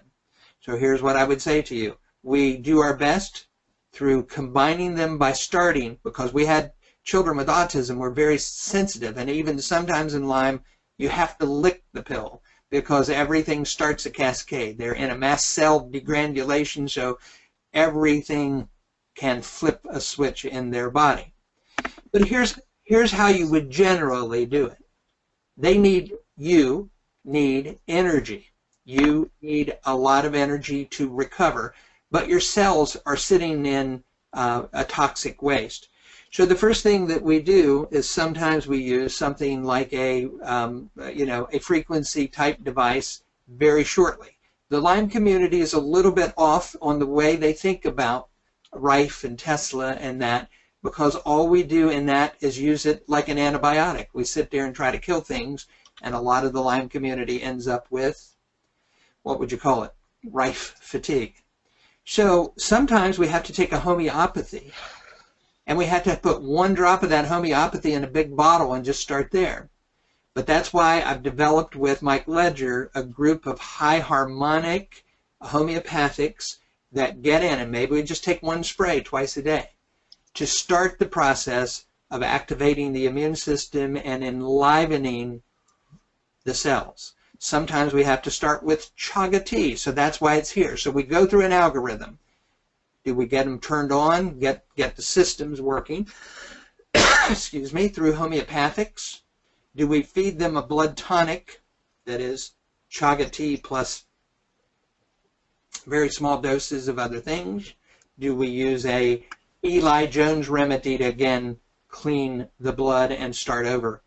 So here's what I would say to you. We do our best through combining them by starting, because we had children with autism were very sensitive, and even sometimes in Lyme, you have to lick the pill because everything starts a cascade. They're in a mast cell degranulation, so everything can flip a switch in their body. But here's how you would generally do it. You need energy. You need a lot of energy to recover, but your cells are sitting in a toxic waste. So the first thing that we do is sometimes we use something like a frequency type device very shortly. The Lyme community is a little bit off on the way they think about Rife and Tesla and that, because all we do in that is use it like an antibiotic. We sit there and try to kill things, and a lot of the Lyme community ends up with, what would you call it? Rife fatigue. So sometimes we have to take a homeopathy, and we have to put 1 drop of that homeopathy in a big bottle and just start there. But that's why I've developed with Mike Ledger a group of high harmonic homeopathics that get in, and maybe we just take 1 spray twice a day to start the process of activating the immune system and enlivening the cells. Sometimes we have to start with chaga tea, so that's why it's here. So we go through an algorithm. Do we get them turned on, get the systems working, excuse me, through homeopathics? Do we feed them a blood tonic that is chaga tea plus very small doses of other things? Do we use a Eli Jones remedy to, again, clean the blood and start over?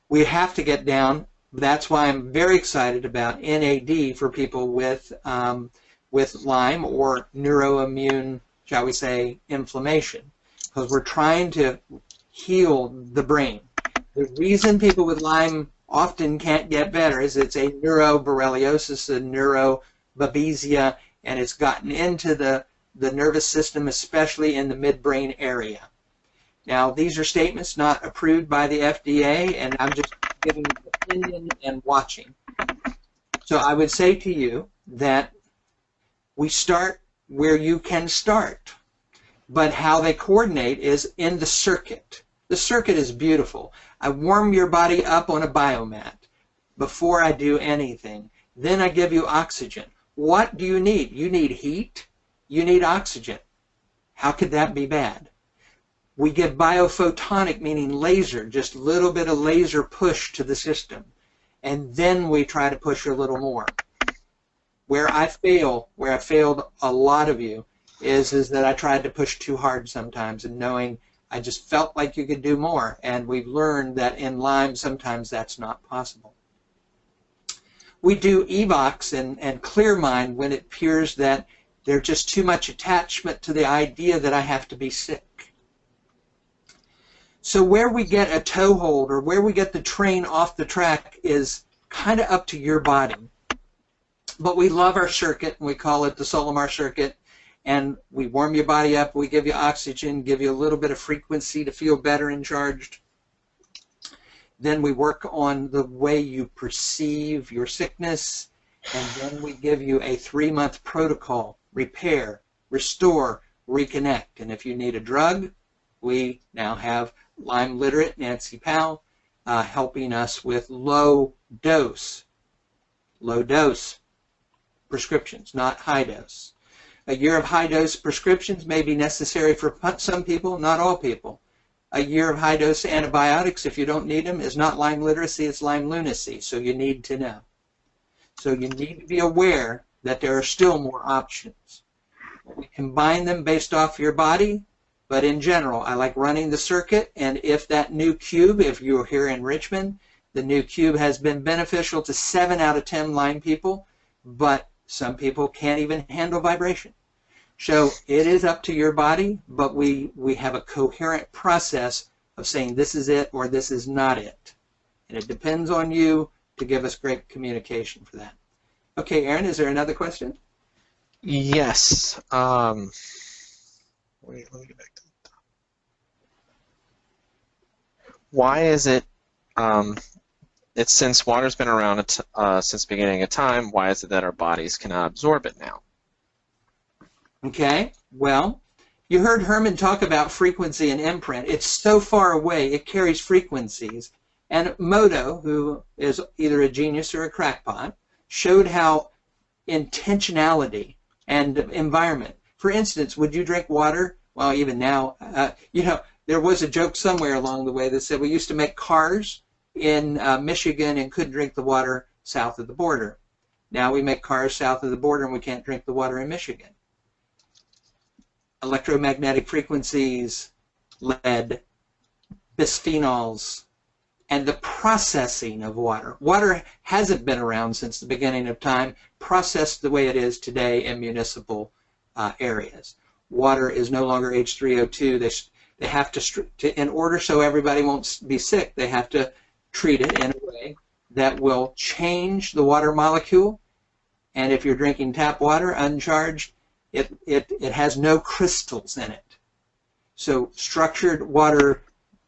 We have to get down. That's why I'm very excited about NAD for people with Lyme or neuroimmune, shall we say, inflammation, because we're trying to heal the brain. The reason people with Lyme often can't get better is it's a neuroborreliosis, a neurobabesia, and it's gotten into the nervous system, especially in the midbrain area. Now, these are statements not approved by the FDA, and I'm just giving an opinion and watching. So I would say to you that we start where you can start, but how they coordinate is in the circuit. The circuit is beautiful. I warm your body up on a biomat before I do anything. Then I give you oxygen. What do you need? You need heat. You need oxygen. How could that be bad? We give bio-photonic, meaning laser, just a little bit of laser push to the system. And then we try to push a little more. Where I failed a lot of you, is that I tried to push too hard sometimes, and knowing I just felt like you could do more. And we've learned that in Lyme, sometimes that's not possible. We do evox and clear mind when it appears that there's just too much attachment to the idea that I have to be sick. So where we get a toehold or where we get the train off the track is kind of up to your body. But we love our circuit, and we call it the Solimar circuit, and we warm your body up, we give you oxygen, give you a little bit of frequency to feel better and charged. Then we work on the way you perceive your sickness, and then we give you a 3-month protocol: repair, restore, reconnect. And if you need a drug, we now have Lyme literate Nancy Powell helping us with low dose prescriptions, not high dose. A year of high-dose prescriptions may be necessary for some people, not all people. A year of high-dose antibiotics, if you don't need them, is not Lyme literacy, it's Lyme lunacy, so you need to know. So you need to be aware that there are still more options. We combine them based off your body, but in general, I like running the circuit, and if that new cube, if you're here in Richmond, the new cube has been beneficial to 7 out of 10 Lyme people, but some people can't even handle vibration. So it is up to your body, but we have a coherent process of saying this is it or this is not it. And it depends on you to give us great communication for that. Okay, Aaron, is there another question? Yes. Wait, let me get back to the top. Why is it, it's since water's been around since the beginning of time, why is it that our bodies cannot absorb it now? Okay, well, you heard Herman talk about frequency and imprint. It's so far away, it carries frequencies. And Moto, who is either a genius or a crackpot, showed how intentionality and environment. For instance, would you drink water? Well, even now, you know, there was a joke somewhere along the way that said we used to make cars in Michigan and couldn't drink the water south of the border. Now we make cars south of the border and we can't drink the water in Michigan. Electromagnetic frequencies, lead, bisphenols, and the processing of water. Water hasn't been around since the beginning of time, processed the way it is today in municipal areas. Water is no longer H3O2. They have to, in order so everybody won't be sick, they have to treat it in a way that will change the water molecule. And if you're drinking tap water uncharged, it has no crystals in it. So structured water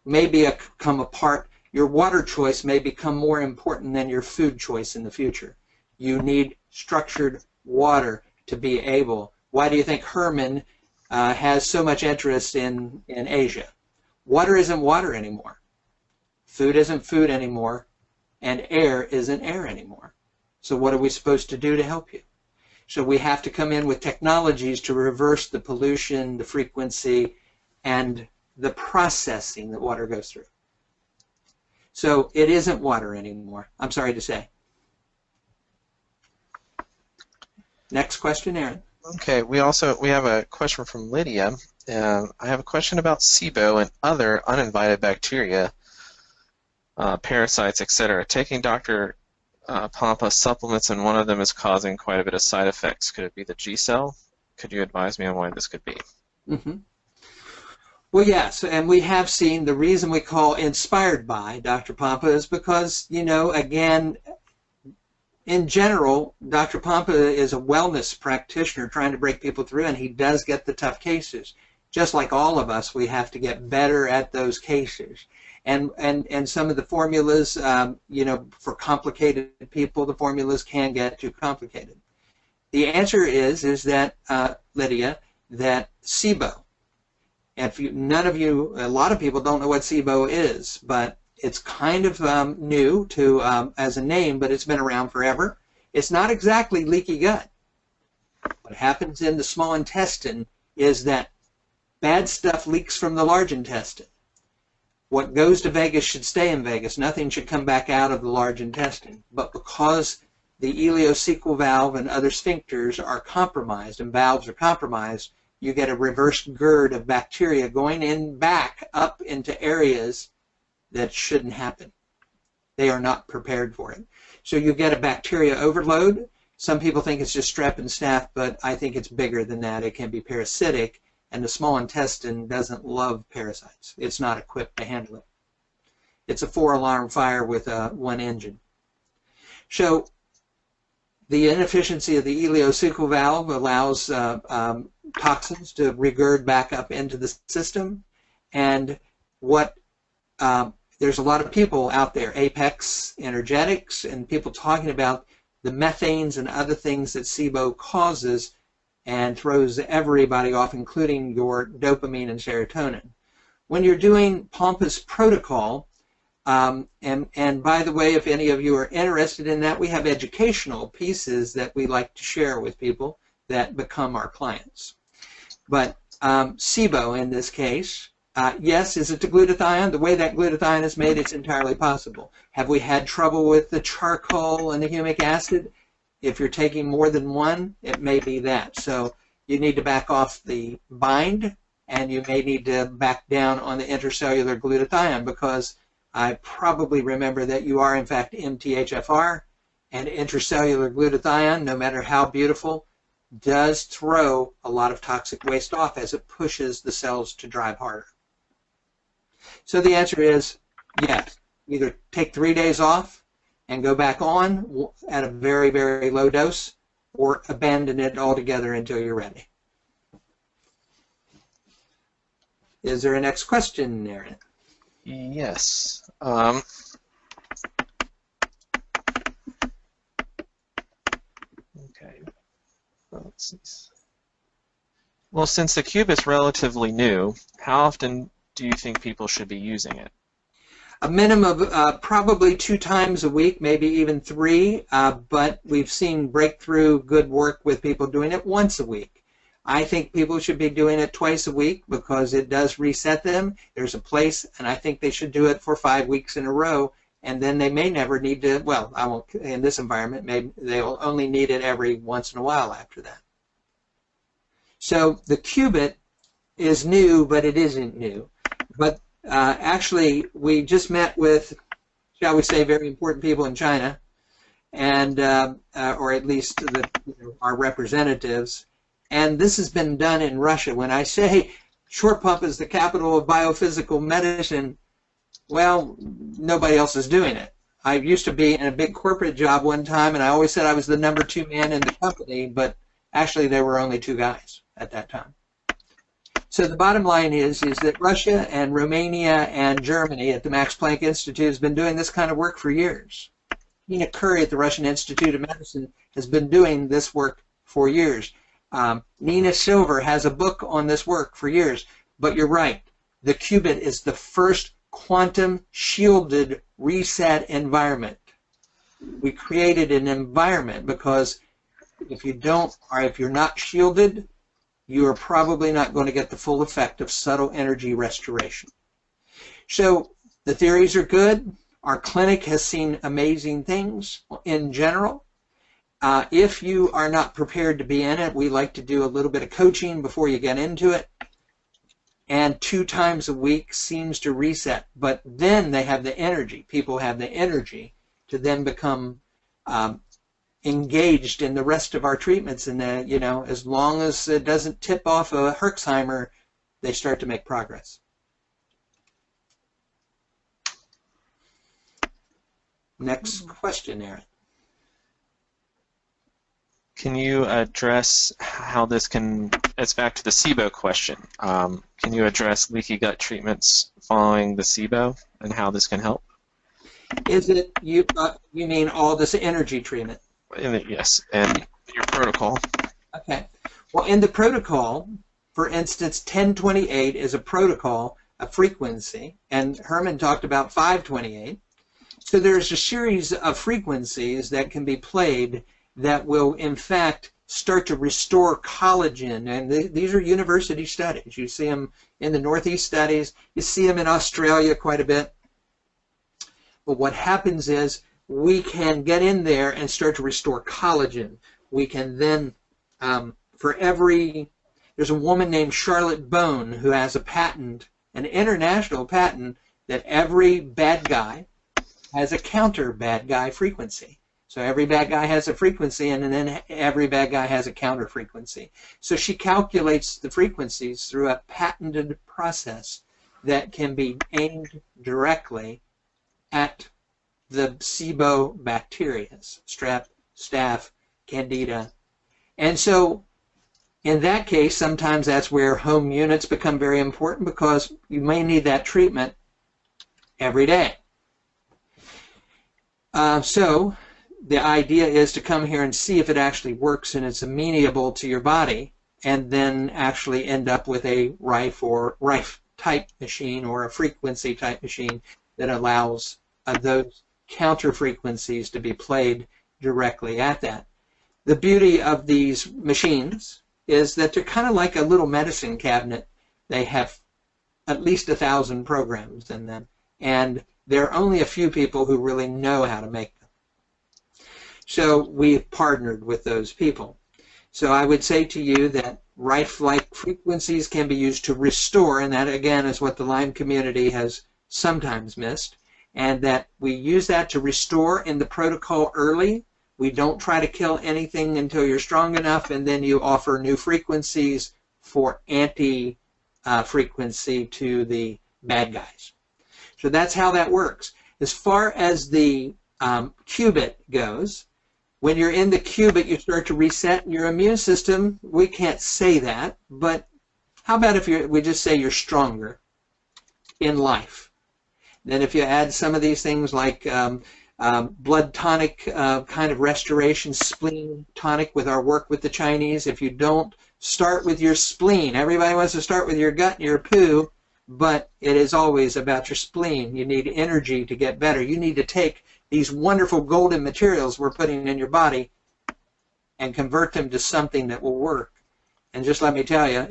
may become a part. Your water choice may become more important than your food choice in the future. You need structured water to be able. Why do you think Herman has so much interest in Asia? Water isn't water anymore. Food isn't food anymore. And air isn't air anymore. So what are we supposed to do to help you? So we have to come in with technologies to reverse the pollution, the frequency, and the processing that water goes through. So it isn't water anymore, I'm sorry to say. Next question, Aaron. Okay, we have a question from Lydia. I have a question about SIBO and other uninvited bacteria, parasites, etc. Taking Dr. Pompa supplements and one of them is causing quite a bit of side effects. Could it be the G cell? Could you advise me on why this could be? Mm-hmm. Well, yes, and we have seen the reason we call inspired by Dr. Pompa is because, you know, again, in general, Dr. Pompa is a wellness practitioner trying to break people through, and he does get the tough cases. Just like all of us, we have to get better at those cases. And some of the formulas, you know, for complicated people, the formulas can get too complicated. The answer is that, Lydia, that SIBO, and a lot of people don't know what SIBO is, but it's kind of new to as a name, but it's been around forever. It's not exactly leaky gut. What happens in the small intestine is that bad stuff leaks from the large intestine. What goes to Vegas should stay in Vegas. Nothing should come back out of the large intestine. But because the ileocecal valve and other sphincters are compromised and valves are compromised, you get a reverse GERD of bacteria going in back up into areas that shouldn't happen. They are not prepared for it. So you get a bacteria overload. Some people think it's just strep and staph, but I think it's bigger than that. It can be parasitic. And the small intestine doesn't love parasites. It's not equipped to handle it. It's a 4-alarm fire with one engine. So the inefficiency of the ileocecal valve allows toxins to regurg back up into the system. And there's a lot of people out there, Apex Energetics, and people talking about the methanes and other things that SIBO causes and throws everybody off, including your dopamine and serotonin. When you're doing Pompa's protocol, and by the way, if any of you are interested in that, we have educational pieces that we like to share with people that become our clients. But SIBO in this case, yes, is it the glutathione? The way that glutathione is made, it's entirely possible. Have we had trouble with the charcoal and the humic acid? If you're taking more than one, it may be that. So you need to back off the bind, and you may need to back down on the intracellular glutathione, because I probably remember that you are in fact MTHFR, and intracellular glutathione, no matter how beautiful, does throw a lot of toxic waste off as it pushes the cells to drive harder. So the answer is yes. Either take 3 days off and go back on at a very, very low dose, or abandon it altogether until you're ready. Is there a next question, Aaron? Yes. Okay. Let's see. Well, since the cube is relatively new, how often do you think people should be using it? A minimum of probably 2 times a week, maybe even 3, but we've seen breakthrough good work with people doing it once a week. I think people should be doing it twice a week because it does reset them. There's a place, and I think they should do it for 5 weeks in a row, and then they may never need to, well, I won't, in this environment, maybe they'll only need it every once in a while after that. So the qubit is new, but it isn't new. But actually, we just met with, shall we say, very important people in China, and or at least our representatives. And this has been done in Russia. When I say short pump is the capital of biophysical medicine, well, nobody else is doing it. I used to be in a big corporate job one time, and I always said I was the number 2 man in the company, but actually there were only 2 guys at that time. So the bottom line is that Russia and Romania and Germany at the Max Planck Institute has been doing this kind of work for years. Nina Curry at the Russian Institute of Medicine has been doing this work for years. Nina Silver has a book on this work for years. But you're right, the qubit is the first quantum shielded reset environment. We created an environment because if you don't, or if you're not shielded, you are probably not going to get the full effect of subtle energy restoration. So the theories are good. Our clinic has seen amazing things in general. If you are not prepared to be in it, we like to do a little bit of coaching before you get into it. And 2 times a week seems to reset. But then they have the energy. People have the energy to then become engaged in the rest of our treatments, and as long as it doesn't tip off a Herxheimer, they start to make progress. Next question, Aaron. Can you address how this can, it's back to the SIBO question, can you address leaky gut treatments following the SIBO and how this can help? Is it, you mean all this energy treatment? Yes, and your protocol. Okay. Well, in the protocol, for instance, 1028 is a protocol, a frequency, and Herman talked about 528. So there's a series of frequencies that can be played that will, in fact, start to restore collagen. And these are university studies. You see them in the Northeast studies. You see them in Australia quite a bit. But what happens is we can get in there and start to restore collagen. We can then, there's a woman named Charlotte Bone who has a patent, an international patent, that every bad guy has a counter bad guy frequency. So every bad guy has a frequency, and then every bad guy has a counter frequency. So she calculates the frequencies through a patented process that can be aimed directly at the SIBO bacteria, strep, staph, candida. And so in that case, sometimes that's where home units become very important, because you may need that treatment every day. So the idea is to come here and see if it actually works and it's amenable to your body, and then actually end up with a Rife type machine or a frequency type machine that allows those counter frequencies to be played directly at that. The beauty of these machines is that they're kind of like a little medicine cabinet. They have at least 1,000 programs in them, and there are only a few people who really know how to make them. So we've partnered with those people. So I would say to you that Rife-like frequencies can be used to restore, and that again is what the Lyme community has sometimes missed, and that we use that to restore in the protocol early. We don't try to kill anything until you're strong enough, and then you offer new frequencies for anti-frequency to the bad guys. So that's how that works. As far as the qubit goes, when you're in the qubit, you start to reset your immune system. We can't say that, but how about if we just say you're stronger in life? Then if you add some of these things like blood tonic kind of restoration, spleen tonic with our work with the Chinese, if you don't start with your spleen, everybody wants to start with your gut and your poo, but it is always about your spleen. You need energy to get better. You need to take these wonderful golden materials we're putting in your body and convert them to something that will work. And just let me tell you,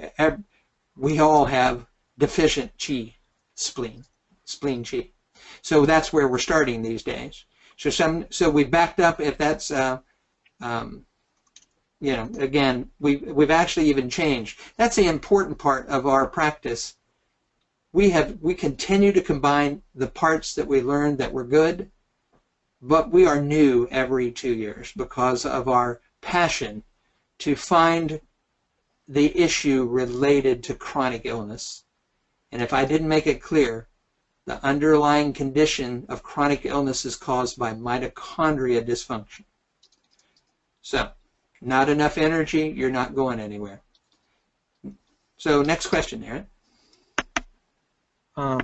we all have deficient qi, spleen qi. So that's where we're starting these days. So we backed up. If that's you know, again, we've actually even changed. That's the important part of our practice. We continue to combine the parts that we learned that were good, but we are new every 2 years because of our passion to find the issue related to chronic illness. And if I didn't make it clear, the underlying condition of chronic illness is caused by mitochondria dysfunction. So, not enough energy, you're not going anywhere. So, next question, Aaron. Well,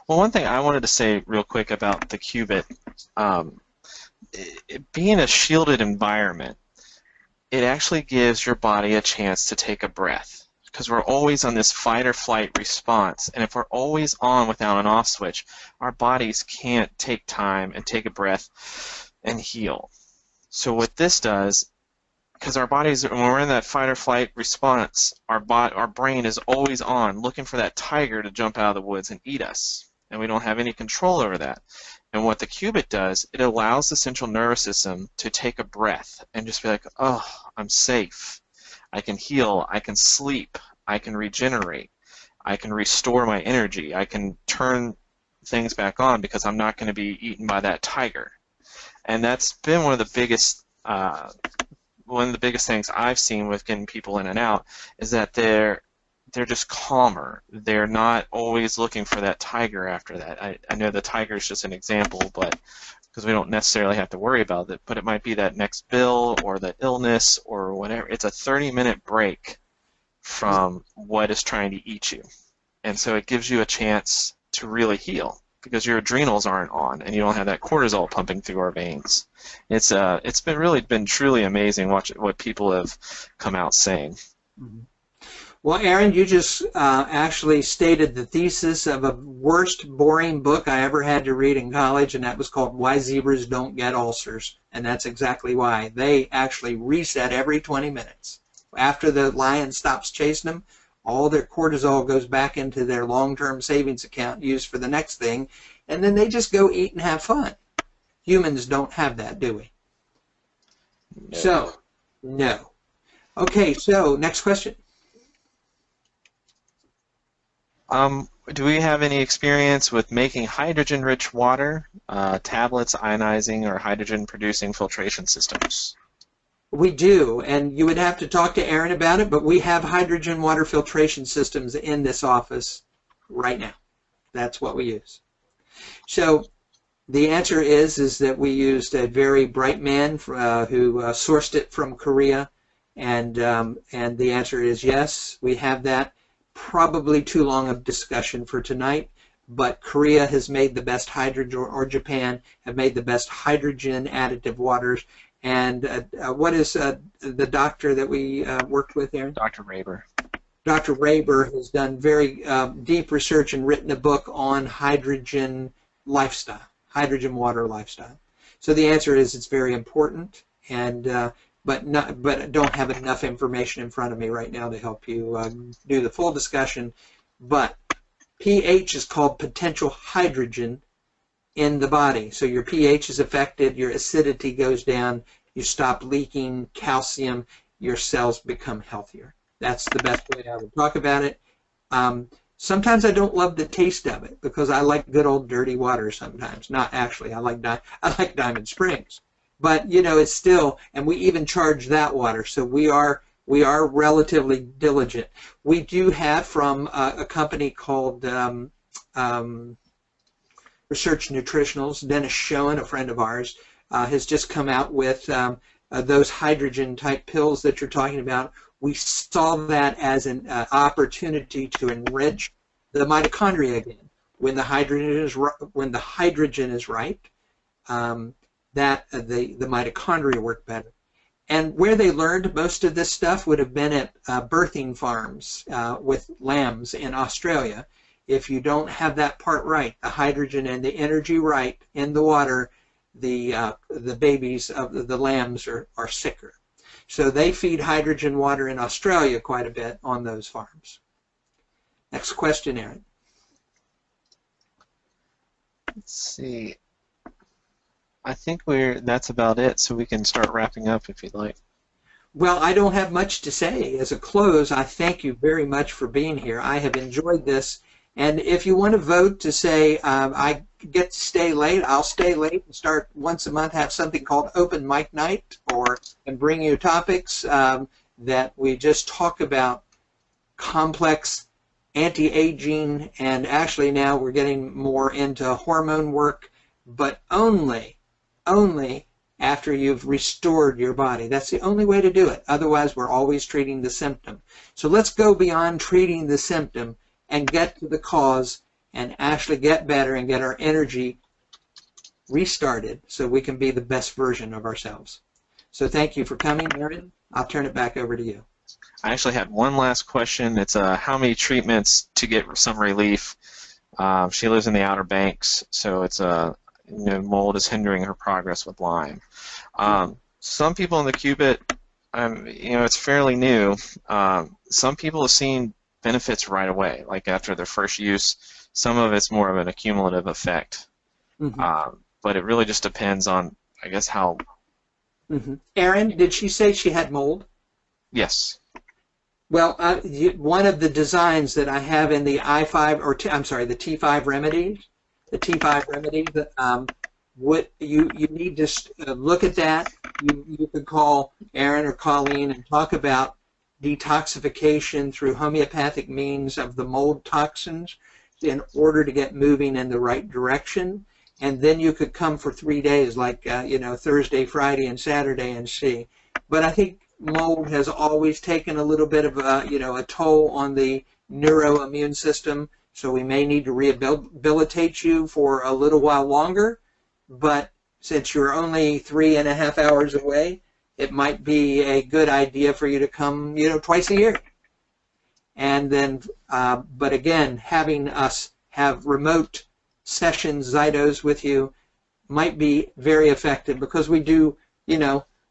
one thing I wanted to say real quick about the qubit, being a shielded environment, it actually gives your body a chance to take a breath, because we're always on this fight or flight response, and if we're always on without an off switch, our bodies can't take time and take a breath and heal. So what this does, because our bodies, when we're in that fight or flight response, our brain is always on, looking for that tiger to jump out of the woods and eat us. And we don't have any control over that. And what the qubit does, it allows the central nervous system to take a breath and just be like, oh, I'm safe. I can heal. I can sleep. I can regenerate. I can restore my energy. I can turn things back on because I'm not going to be eaten by that tiger. And that's been one of the biggest things I've seen with getting people in and out is that they're just calmer. They're not always looking for that tiger after that. I know the tiger is just an example, but because we don't necessarily have to worry about it, but it might be that next bill or the illness or whatever. It's a 30-minute break from what is trying to eat you. And so it gives you a chance to really heal because your adrenals aren't on and you don't have that cortisol pumping through our veins. It's been truly amazing what people have come out saying. Mm-hmm. Well, Aaron, you just actually stated the thesis of a worst boring book I ever had to read in college, and that was called Why Zebras Don't Get Ulcers. And that's exactly why. They actually reset every 20 minutes. After the lion stops chasing them, all their cortisol goes back into their long-term savings account used for the next thing, and then they just go eat and have fun. Humans don't have that, do we? No. So, no. Okay, so next question. Do we have any experience with making hydrogen-rich water, tablets, ionizing, or hydrogen-producing filtration systems? We do, and you would have to talk to Aaron about it, but we have hydrogen water filtration systems in this office right now. That's what we use. So the answer is that we used a very bright man who sourced it from Korea, and the answer is yes, we have that. Probably too long of discussion for tonight, but Korea has made the best hydrogen, or Japan have made the best hydrogen additive waters. And what is the doctor that we worked with, Aaron? Dr. Raber. Dr. Raber has done very deep research and written a book on hydrogen lifestyle, hydrogen water lifestyle. So the answer is it's very important, but don't have enough information in front of me right now to help you do the full discussion. But pH is called potential hydrogen in the body. So your pH is affected, your acidity goes down, you stop leaking calcium, your cells become healthier. That's the best way I would talk about it. Sometimes I don't love the taste of it because I like good old dirty water sometimes. Not actually, I like Diamond Springs. But you know, it's still, and we even charge that water, so we are relatively diligent. We do have from a company called Research Nutritionals, Dennis Schoen, a friend of ours, has just come out with those hydrogen type pills that you're talking about. We saw that as an opportunity to enrich the mitochondria again. When the hydrogen is right, that the mitochondria work better. And where they learned most of this stuff would have been at birthing farms with lambs in Australia. If you don't have that part right, the hydrogen and the energy right in the water, the babies of the lambs are sicker. So they feed hydrogen water in Australia quite a bit on those farms. Next question, Aaron. Let's see. I think that's about it, so we can start wrapping up if you'd like. Well, I don't have much to say. As a close, I thank you very much for being here. I have enjoyed this. And if you want to vote to say, I get to stay late, I'll stay late and start once a month, have something called Open Mic Night, and bring you topics that we just talk about, complex anti-aging, and actually now we're getting more into hormone work, but only after you've restored your body. That's the only way to do it. Otherwise, we're always treating the symptom. So let's go beyond treating the symptom and get to the cause and actually get better and get our energy restarted so we can be the best version of ourselves. So thank you for coming, Aaron. I'll turn it back over to you. I actually had one last question. It's how many treatments to get some relief? She lives in the Outer Banks, so it's mold is hindering her progress with Lyme. Some people in the Cubit, it's fairly new. Some people have seen benefits right away, like after their first use. Some of it's more of an accumulative effect. Mm-hmm. But it really just depends on, I guess, how... Mm-hmm. Erin, did she say she had mold? Yes. Well, one of the designs that I have in the the T5 remedies, what you need to look at that. You could call Erin or Colleen and talk about detoxification through homeopathic means of the mold toxins in order to get moving in the right direction. And then you could come for 3 days, like Thursday, Friday, and Saturday, and see. But I think mold has always taken a little bit of a toll on the neuroimmune system, so we may need to rehabilitate you for a little while longer. But since you're only 3.5 hours away, it might be a good idea for you to come, twice a year. And then, but again, having us have remote sessions, Zytos, with you might be very effective because we do,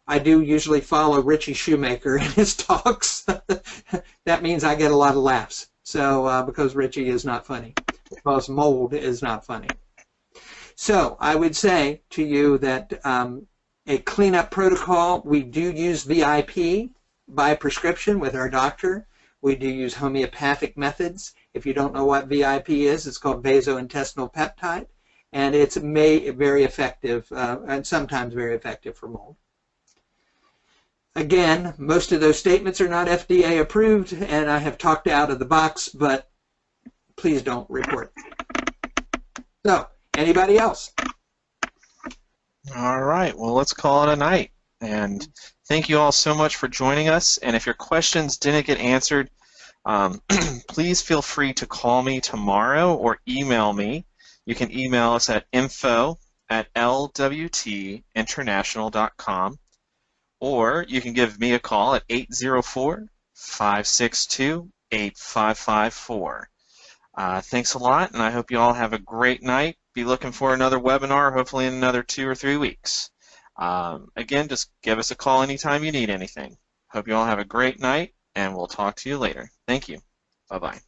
I do usually follow Richie Shoemaker in his talks. That means I get a lot of laughs. So, because Richie is not funny, because mold is not funny. So, I would say to you that a cleanup protocol, we do use VIP by prescription with our doctor. We do use homeopathic methods. If you don't know what VIP is, it's called vasointestinal peptide, and it's very effective and sometimes very effective for mold. Again, most of those statements are not FDA approved, and I have talked out of the box, but please don't report. So, anybody else? All right, well, let's call it a night. And thank you all so much for joining us. And if your questions didn't get answered, please feel free to call me tomorrow or email me. You can email us at info@lwtinternational.com, or you can give me a call at 804-562-8554. Thanks a lot, and I hope you all have a great night. Be looking for another webinar, hopefully in another 2 or 3 weeks. Again, just give us a call anytime you need anything. Hope you all have a great night, and we'll talk to you later. Thank you. Bye-bye.